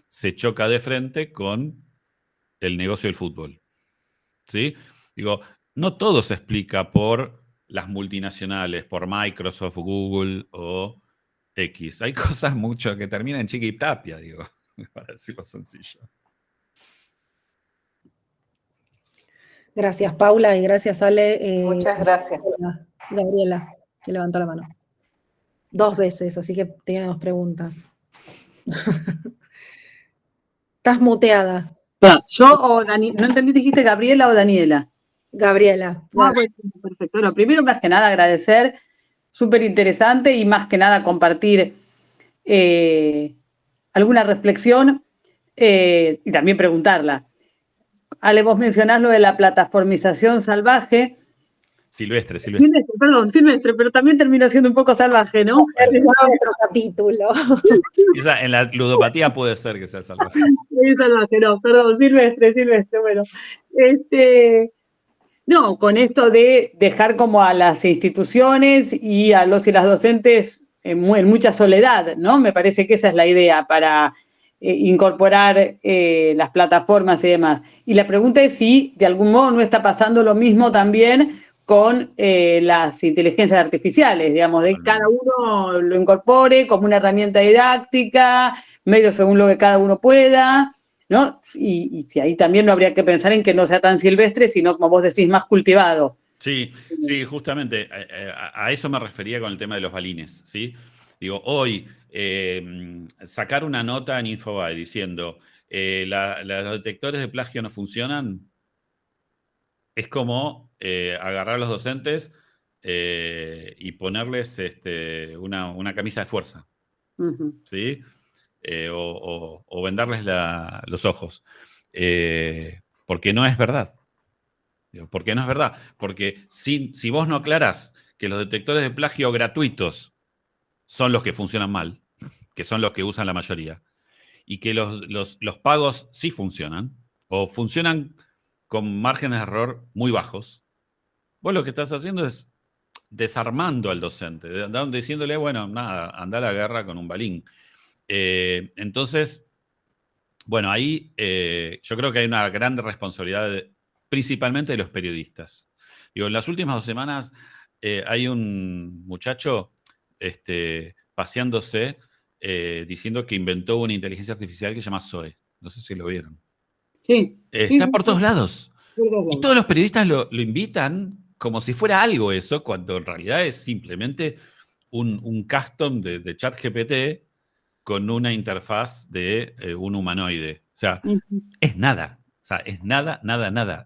se choca de frente con el negocio del fútbol. ¿Sí? Digo, no todo se explica por las multinacionales, por Microsoft, Google o X. Hay cosas mucho que terminan en chiqui y tapia, digo, para decirlo sencillo. Gracias, Paula, y gracias, Ale. Muchas gracias. Gabriela, que levantó la mano. 2 veces, así que tiene 2 preguntas. Estás muteada. ¿Yo o Dani? No entendí, dijiste Gabriela o Daniela. Gabriela. Ah, bueno, perfecto. Bueno, primero, más que nada, agradecer, súper interesante, y más que nada compartir alguna reflexión y también preguntarla. Ale, vos mencionás lo de la plataformización salvaje. Silvestre. Perdón, silvestre, pero también terminó siendo un poco salvaje, ¿no? Es otro capítulo. Esa, en la ludopatía puede ser que sea salvaje. Sí, salvaje, no, perdón, silvestre, bueno. No, con esto de dejar como a las instituciones y a los y las docentes en mucha soledad, ¿no? Me parece que esa es la idea para incorporar las plataformas y demás. Y la pregunta es si de algún modo no está pasando lo mismo también con las inteligencias artificiales, digamos, de que cada uno lo incorpore como una herramienta didáctica, medio según lo que cada uno pueda, ¿no? Y si ahí también no habría que pensar en que no sea tan silvestre, sino, como vos decís, más cultivado. Sí, justamente a eso me refería con el tema de los balines, ¿sí? Digo, hoy sacar una nota en Infobae diciendo los detectores de plagio no funcionan, es como agarrar a los docentes y ponerles una camisa de fuerza, ¿sí? O vendarles los ojos. Porque no es verdad. Porque no es verdad. Porque si vos no aclarás que los detectores de plagio gratuitos son los que funcionan mal, que son los que usan la mayoría, y que los pagos sí funcionan, o funcionan con márgenes de error muy bajos, vos lo que estás haciendo es desarmando al docente, diciéndole, bueno, nada, anda a la guerra con un balín. Entonces, bueno, ahí yo creo que hay una gran responsabilidad, principalmente de los periodistas. Digo, en las últimas 2 semanas hay un muchacho paseándose diciendo que inventó una inteligencia artificial que se llama Zoe. No sé si lo vieron. Sí. Está por todos lados. Y todos los periodistas lo invitan como si fuera algo eso, cuando en realidad es simplemente un custom de ChatGPT con una interfaz de un humanoide. O sea, es nada. O sea, es nada.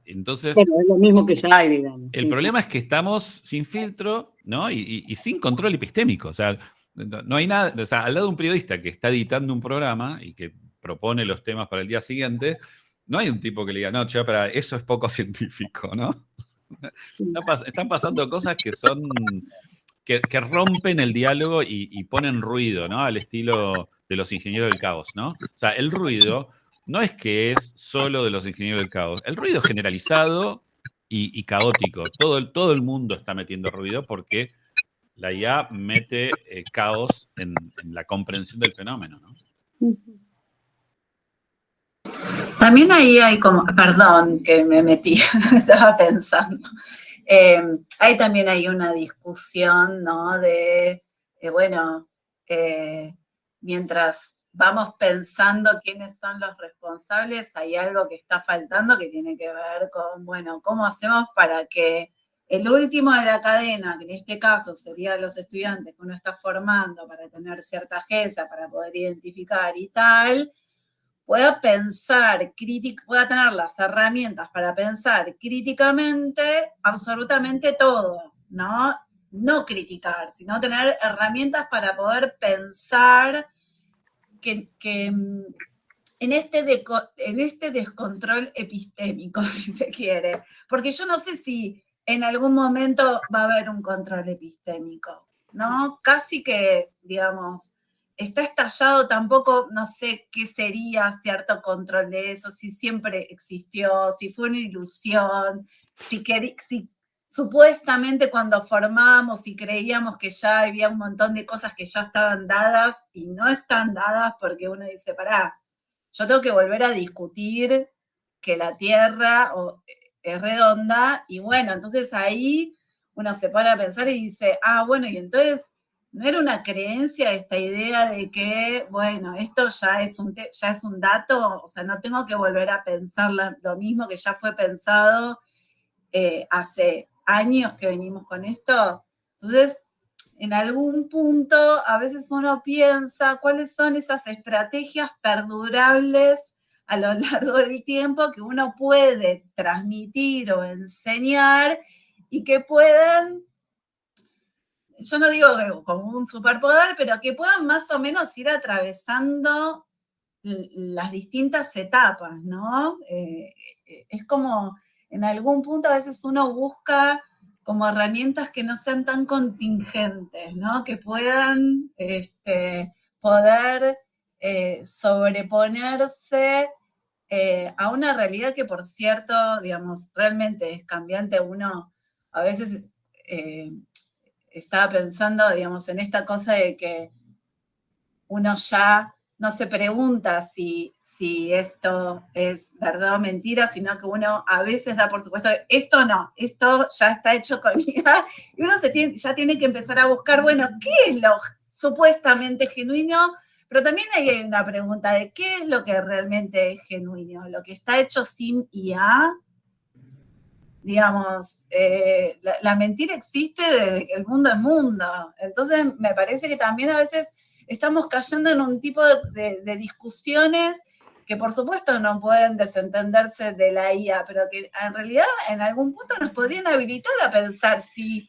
Entonces, bueno, es lo mismo que ya hay, digamos. El problema es que estamos sin filtro, ¿no? Y sin control epistémico. O sea, no hay nada. O sea, al lado de un periodista que está editando un programa y que propone los temas para el día siguiente, no hay un tipo que le diga, no, che, pero eso es poco científico, ¿no? Están pasando cosas que son. Que rompen el diálogo y ponen ruido, ¿no? Al estilo de los ingenieros del caos, ¿no? O sea, el ruido no es que es solo de los ingenieros del caos. El ruido es generalizado y caótico. Todo el mundo está metiendo ruido porque la IA mete caos en la comprensión del fenómeno, ¿no? También ahí hay como, perdón que me metí, estaba pensando. Hay también hay una discusión, ¿no? De, bueno, mientras vamos pensando quiénes son los responsables, hay algo que está faltando que tiene que ver con, bueno, ¿cómo hacemos para que el último de la cadena, que en este caso serían los estudiantes que uno está formando para tener cierta agencia, para poder identificar y tal, pueda pensar, pueda tener las herramientas para pensar críticamente absolutamente todo, ¿no? No criticar, sino tener herramientas para poder pensar que en este descontrol epistémico, si se quiere, porque yo no sé si en algún momento va a haber un control epistémico, ¿no? Casi que, digamos, está estallado, tampoco no sé qué sería cierto control de eso, si siempre existió, si fue una ilusión, si supuestamente cuando formamos y creíamos que ya había un montón de cosas que ya estaban dadas y no están dadas porque uno dice, pará, yo tengo que volver a discutir que la Tierra es redonda y bueno, entonces ahí uno se pone a pensar y dice, bueno, y entonces no era una creencia esta idea de que, bueno, esto ya es un dato, o sea, no tengo que volver a pensar lo mismo que ya fue pensado hace años que venimos con esto. Entonces, en algún punto, a veces uno piensa cuáles son esas estrategias perdurables a lo largo del tiempo que uno puede transmitir o enseñar y que puedan, yo no digo como un superpoder, pero que puedan más o menos ir atravesando las distintas etapas, ¿no? Es como, en algún punto a veces uno busca como herramientas que no sean tan contingentes, ¿no? Que puedan poder sobreponerse a una realidad que, por cierto, digamos, realmente es cambiante. Uno a veces estaba pensando, digamos, en esta cosa de que uno ya no se pregunta si esto es verdad o mentira, sino que uno a veces da por supuesto, esto no, esto ya está hecho con IA, y uno ya tiene que empezar a buscar, bueno, ¿qué es lo supuestamente genuino? Pero también hay una pregunta de qué es lo que realmente es genuino, lo que está hecho sin IA. Digamos, la mentira existe desde que el mundo es mundo. Entonces, me parece que también a veces estamos cayendo en un tipo de discusiones que, por supuesto, no pueden desentenderse de la IA, pero que en realidad en algún punto nos podrían habilitar a pensar si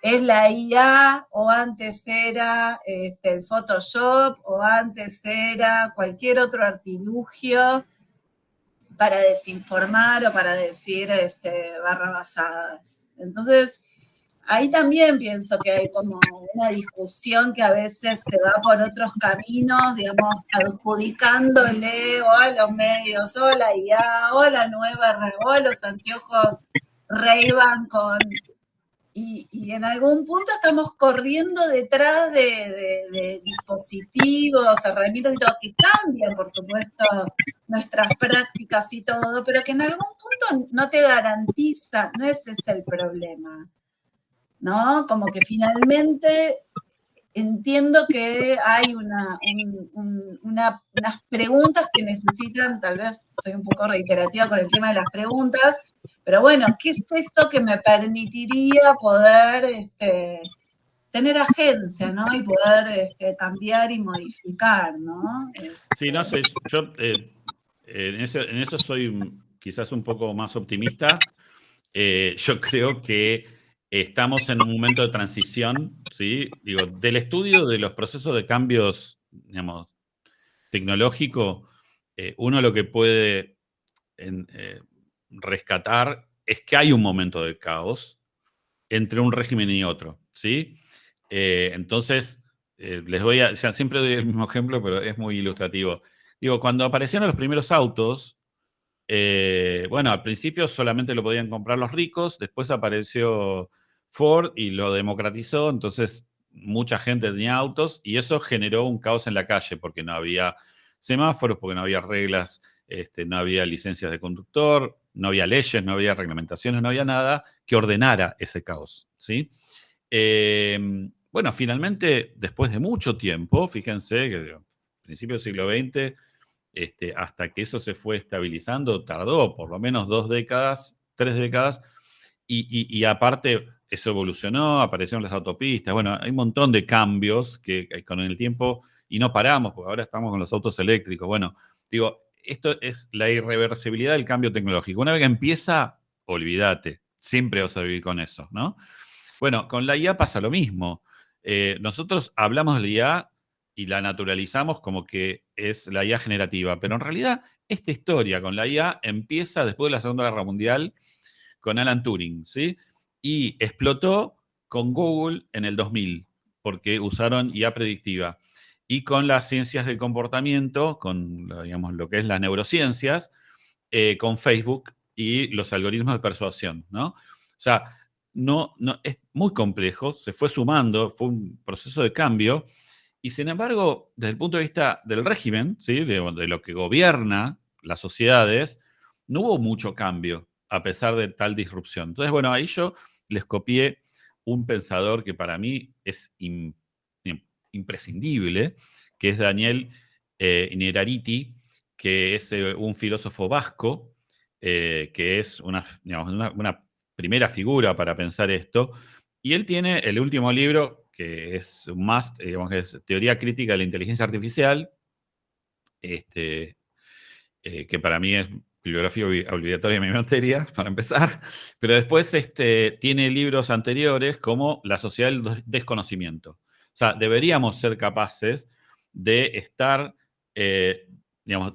es la IA o antes era el Photoshop o antes era cualquier otro artilugio para desinformar o para decir barrabasadas. Entonces, ahí también pienso que hay como una discusión que a veces se va por otros caminos, digamos, adjudicándole o a los medios, o a la IA, o a la nueva, o a los anteojos Ray-Ban y en algún punto estamos corriendo detrás de dispositivos, herramientas y todo, que cambian, por supuesto, nuestras prácticas y todo, pero que en algún punto no te garantiza, no ese es el problema, ¿no? Como que finalmente entiendo que hay unas preguntas que necesitan, tal vez soy un poco reiterativa con el tema de las preguntas, pero bueno, ¿qué es eso que me permitiría poder tener agencia, ¿no? Y poder cambiar y modificar, ¿no? Sí, no sé, yo en eso soy quizás un poco más optimista. Yo creo que estamos en un momento de transición, ¿sí? Digo, del estudio de los procesos de cambios, digamos, tecnológico, uno lo que puede rescatar es que hay un momento de caos entre un régimen y otro, ¿sí? Entonces, ya siempre doy el mismo ejemplo, pero es muy ilustrativo. Digo, cuando aparecieron los primeros autos, bueno, al principio solamente lo podían comprar los ricos, después apareció Ford y lo democratizó, entonces mucha gente tenía autos y eso generó un caos en la calle porque no había semáforos, porque no había reglas, no había licencias de conductor, no había leyes, no había reglamentaciones, no había nada que ordenara ese caos, ¿sí? Bueno, finalmente, después de mucho tiempo, fíjense que a principios del siglo XX, hasta que eso se fue estabilizando, tardó por lo menos 2 décadas, 3 décadas, y aparte eso evolucionó, aparecieron las autopistas, bueno, hay un montón de cambios que con el tiempo, y no paramos, porque ahora estamos con los autos eléctricos. Bueno, digo, esto es la irreversibilidad del cambio tecnológico. Una vez que empieza, olvídate, siempre vas a vivir con eso, ¿no? Bueno, con la IA pasa lo mismo. Nosotros hablamos de la IA y la naturalizamos como que es la IA generativa, pero en realidad esta historia con la IA empieza después de la Segunda Guerra Mundial con Alan Turing, ¿sí? Y explotó con Google en el 2000, porque usaron IA predictiva. Y con las ciencias del comportamiento, con, digamos, lo que es las neurociencias, con Facebook y los algoritmos de persuasión, ¿no? O sea, no, es muy complejo, se fue sumando, fue un proceso de cambio, y sin embargo, desde el punto de vista del régimen, ¿sí? de lo que gobierna las sociedades, no hubo mucho cambio a pesar de tal disrupción. Entonces, bueno, ahí yo les copié un pensador que para mí es imprescindible, que es Daniel Innerarity, que es un filósofo vasco, que es digamos, una primera figura para pensar esto. Y él tiene el último libro, que es un must, digamos que es Teoría Crítica de la Inteligencia Artificial, que para mí es bibliografía obligatoria de mi materia, para empezar, pero después tiene libros anteriores como La Sociedad del Desconocimiento. O sea, deberíamos ser capaces de estar, digamos,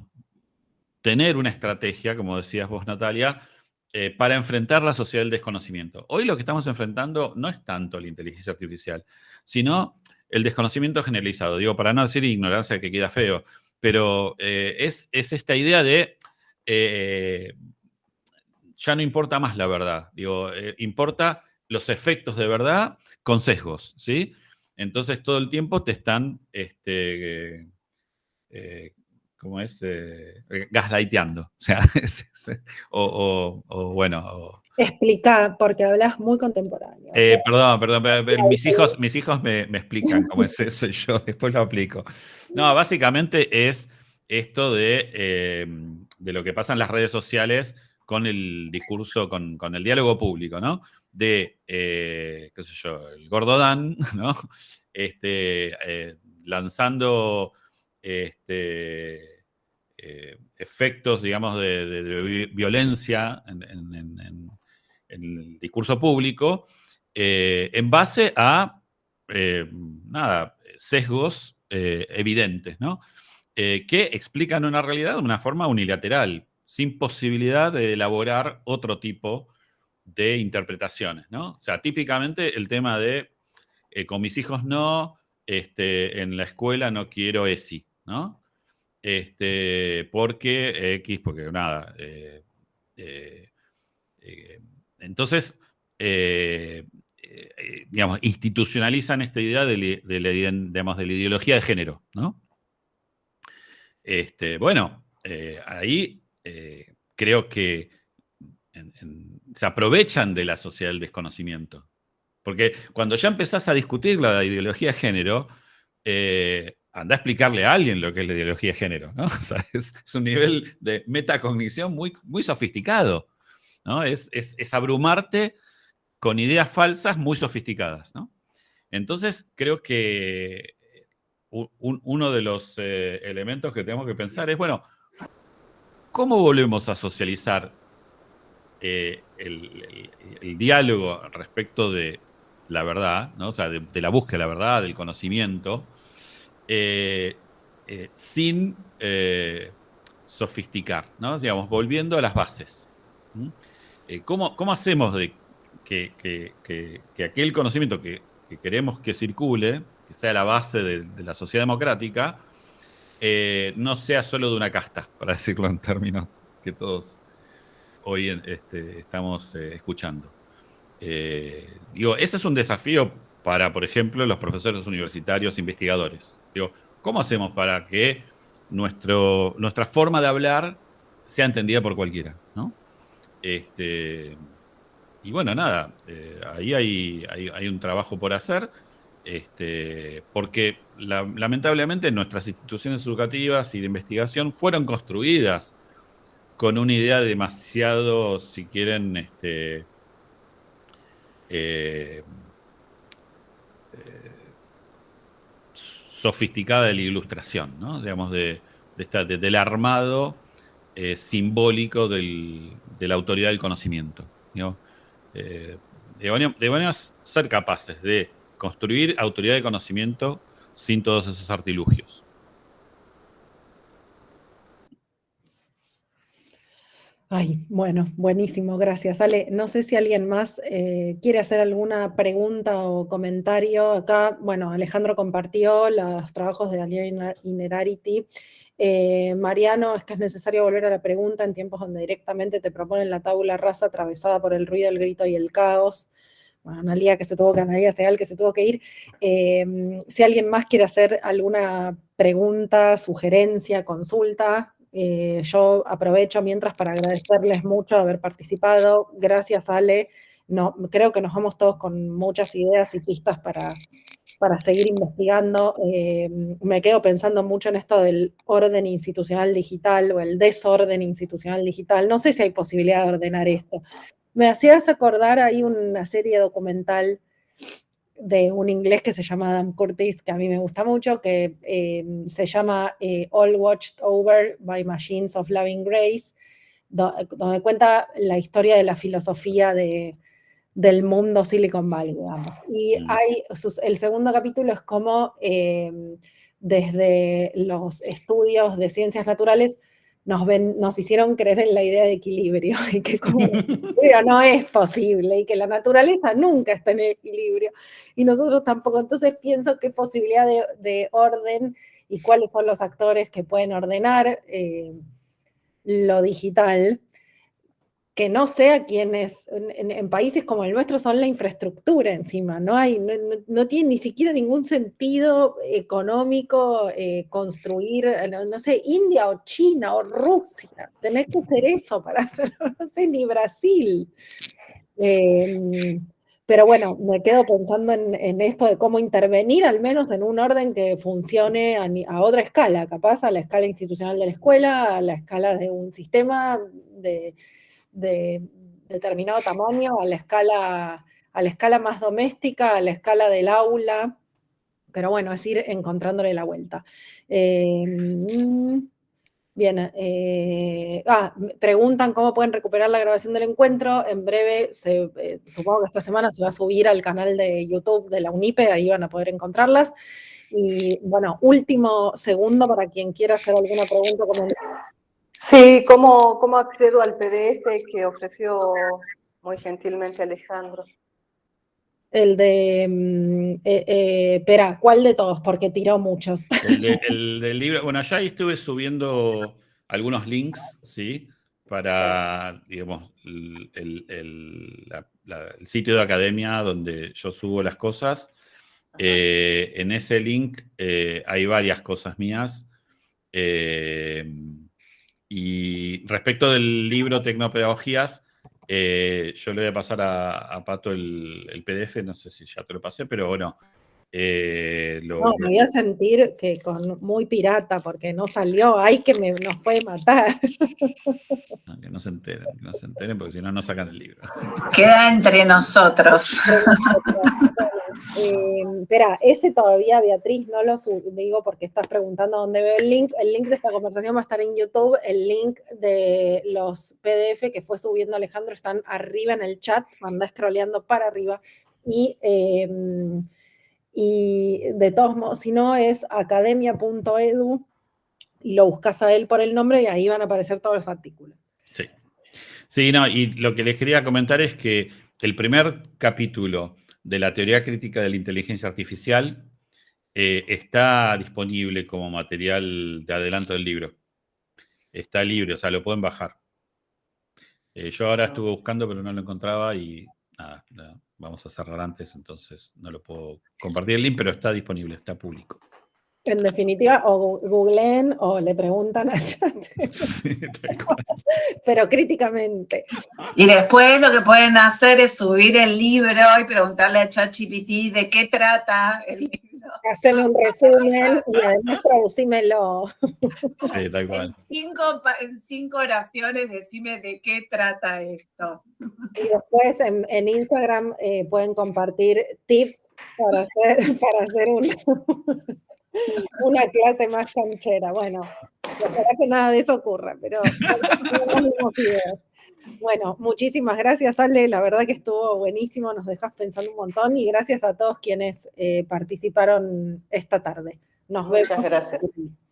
tener una estrategia, como decías vos, Natalia, para enfrentar la sociedad del desconocimiento. Hoy lo que estamos enfrentando no es tanto la inteligencia artificial, sino el desconocimiento generalizado. Digo, para no decir ignorancia que queda feo, pero es esta idea de ya no importa más la verdad. Digo, importa los efectos de verdad con sesgos, ¿sí? Entonces todo el tiempo te están, ¿cómo es? Gaslighteando. O sea, bueno. Explica, porque hablas muy contemporáneo. Perdón, mis hijos me explican cómo es eso y yo después lo aplico. No, básicamente es esto de lo que pasa en las redes sociales con el discurso, con el diálogo público, ¿no? De, qué sé yo, el Gordo Dan, ¿no? Lanzando efectos, digamos, de violencia en el discurso público, en base a, sesgos evidentes, ¿no? Que explican una realidad de una forma unilateral, sin posibilidad de elaborar otro tipo de interpretaciones, ¿no? O sea, típicamente el tema de con mis hijos no, en la escuela no quiero ESI, ¿no? Porque nada. Entonces, digamos, institucionalizan esta idea de la ideología de género, ¿no? Bueno, ahí creo que se aprovechan de la sociedad del desconocimiento. Porque cuando ya empezás a discutir la ideología de género, anda a explicarle a alguien lo que es la ideología de género, ¿no? O sea, es un nivel de metacognición muy, muy sofisticado, ¿no? Es abrumarte con ideas falsas muy sofisticadas, ¿no? Entonces, creo que uno de los elementos que tenemos que pensar es, bueno, ¿cómo volvemos a socializar el diálogo respecto de la verdad, ¿no? O sea, de la búsqueda de la verdad, del conocimiento, sin sofisticar, ¿no? Digamos, volviendo a las bases. ¿Cómo hacemos de que aquel conocimiento que queremos que circule, que sea la base de la sociedad democrática, no sea solo de una casta, para decirlo en términos que todos hoy estamos escuchando? Digo, ese es un desafío para, por ejemplo, los profesores universitarios investigadores. Digo, ¿cómo hacemos para que nuestra forma de hablar sea entendida por cualquiera, ¿no? Y bueno, nada, ahí hay un trabajo por hacer, porque lamentablemente nuestras instituciones educativas y de investigación fueron construidas con una idea demasiado, si quieren, sofisticada de la ilustración, ¿no? Digamos, del armado simbólico de la autoridad del conocimiento, ¿no? Deberíamos ser capaces de construir autoridad de conocimiento sin todos esos artilugios. Ay, bueno, buenísimo, gracias. Ale, no sé si alguien más quiere hacer alguna pregunta o comentario. Acá, bueno, Alejandro compartió los trabajos de Alier Innerarity. Mariano, es que es necesario volver a la pregunta en tiempos donde directamente te proponen la tabula rasa atravesada por el ruido, el grito y el caos. Bueno, Analía que se tuvo que, Analía Segal que se tuvo que ir. Si alguien más quiere hacer alguna pregunta, sugerencia, consulta, yo aprovecho mientras para agradecerles mucho haber participado. Gracias, Ale. No, creo que nos vamos todos con muchas ideas y pistas para seguir investigando. Me quedo pensando mucho en esto del orden institucional digital o el desorden institucional digital. No sé si hay posibilidad de ordenar esto. Me hacías acordar, hay una serie documental de un inglés que se llama Adam Curtis, que a mí me gusta mucho, que se llama All Watched Over by Machines of Loving Grace, donde cuenta la historia de la filosofía del mundo Silicon Valley, digamos. Y el segundo capítulo es como desde los estudios de ciencias naturales nos hicieron creer en la idea de equilibrio, y que como el equilibrio no es posible, y que la naturaleza nunca está en equilibrio, y nosotros tampoco. Entonces pienso qué posibilidad de orden y cuáles son los actores que pueden ordenar lo digital, que no sea quienes, en países como el nuestro, son la infraestructura encima, no tiene ni siquiera ningún sentido económico construir, no sé, India o China o Rusia, tenés que hacer eso para hacerlo, no sé, ni Brasil. Pero bueno, me quedo pensando en esto de cómo intervenir, al menos en un orden que funcione a otra escala, capaz a la escala institucional de la escuela, a la escala de un sistema de determinado tamaño, a la escala más doméstica, a la escala del aula, pero bueno, es ir encontrándole la vuelta. Bien, preguntan cómo pueden recuperar la grabación del encuentro. En breve, supongo que esta semana se va a subir al canal de YouTube de la UNIPE, ahí van a poder encontrarlas. Y bueno, último segundo para quien quiera hacer alguna pregunta o comentario. Sí, ¿cómo accedo al PDF que ofreció muy gentilmente Alejandro? El de, espera, ¿cuál de todos? Porque tiró muchos. El del libro, bueno, ya ahí estuve subiendo algunos links, ¿sí? Para, digamos, el sitio de academia donde yo subo las cosas. En ese link hay varias cosas mías. Y respecto del libro Tecnopedagogías, yo le voy a pasar a Pato el PDF, no sé si ya te lo pasé, pero bueno. Me voy a sentir que muy pirata porque no salió, ay que nos puede matar. No, que no se enteren porque si no, no sacan el libro. Queda entre nosotros. Espera, ese todavía, Beatriz, no lo digo porque estás preguntando dónde veo el link. El link de esta conversación va a estar en YouTube. El link de los PDF que fue subiendo Alejandro están arriba en el chat. Anda scrolleando para arriba. Y de todos modos, si no, es academia.edu y lo buscas a él por el nombre y ahí van a aparecer todos los artículos. Sí. Sí, no, y lo que les quería comentar es que el primer capítulo de la teoría crítica de la inteligencia artificial está disponible como material de adelanto del libro. Está libre, o sea, lo pueden bajar. Yo ahora estuve buscando, pero no lo encontraba y nada, vamos a cerrar antes, entonces no lo puedo compartir el link, pero está disponible, está público. En definitiva, o googleen o le preguntan a chat, Sí, tal cual. pero críticamente. Y después lo que pueden hacer es subir el libro y preguntarle a ChatGPT de qué trata el libro. Hacerme un resumen y además traducímelo. Sí, tal cual. En 5 oraciones decime de qué trata esto. Y después en Instagram pueden compartir tips para hacer una clase más canchera. Bueno, ojalá que nada de eso ocurra, pero no tenemos idea. Bueno, muchísimas gracias, Ale. La verdad que estuvo buenísimo, nos dejas pensando un montón y gracias a todos quienes participaron esta tarde. Nos vemos. Muchas gracias.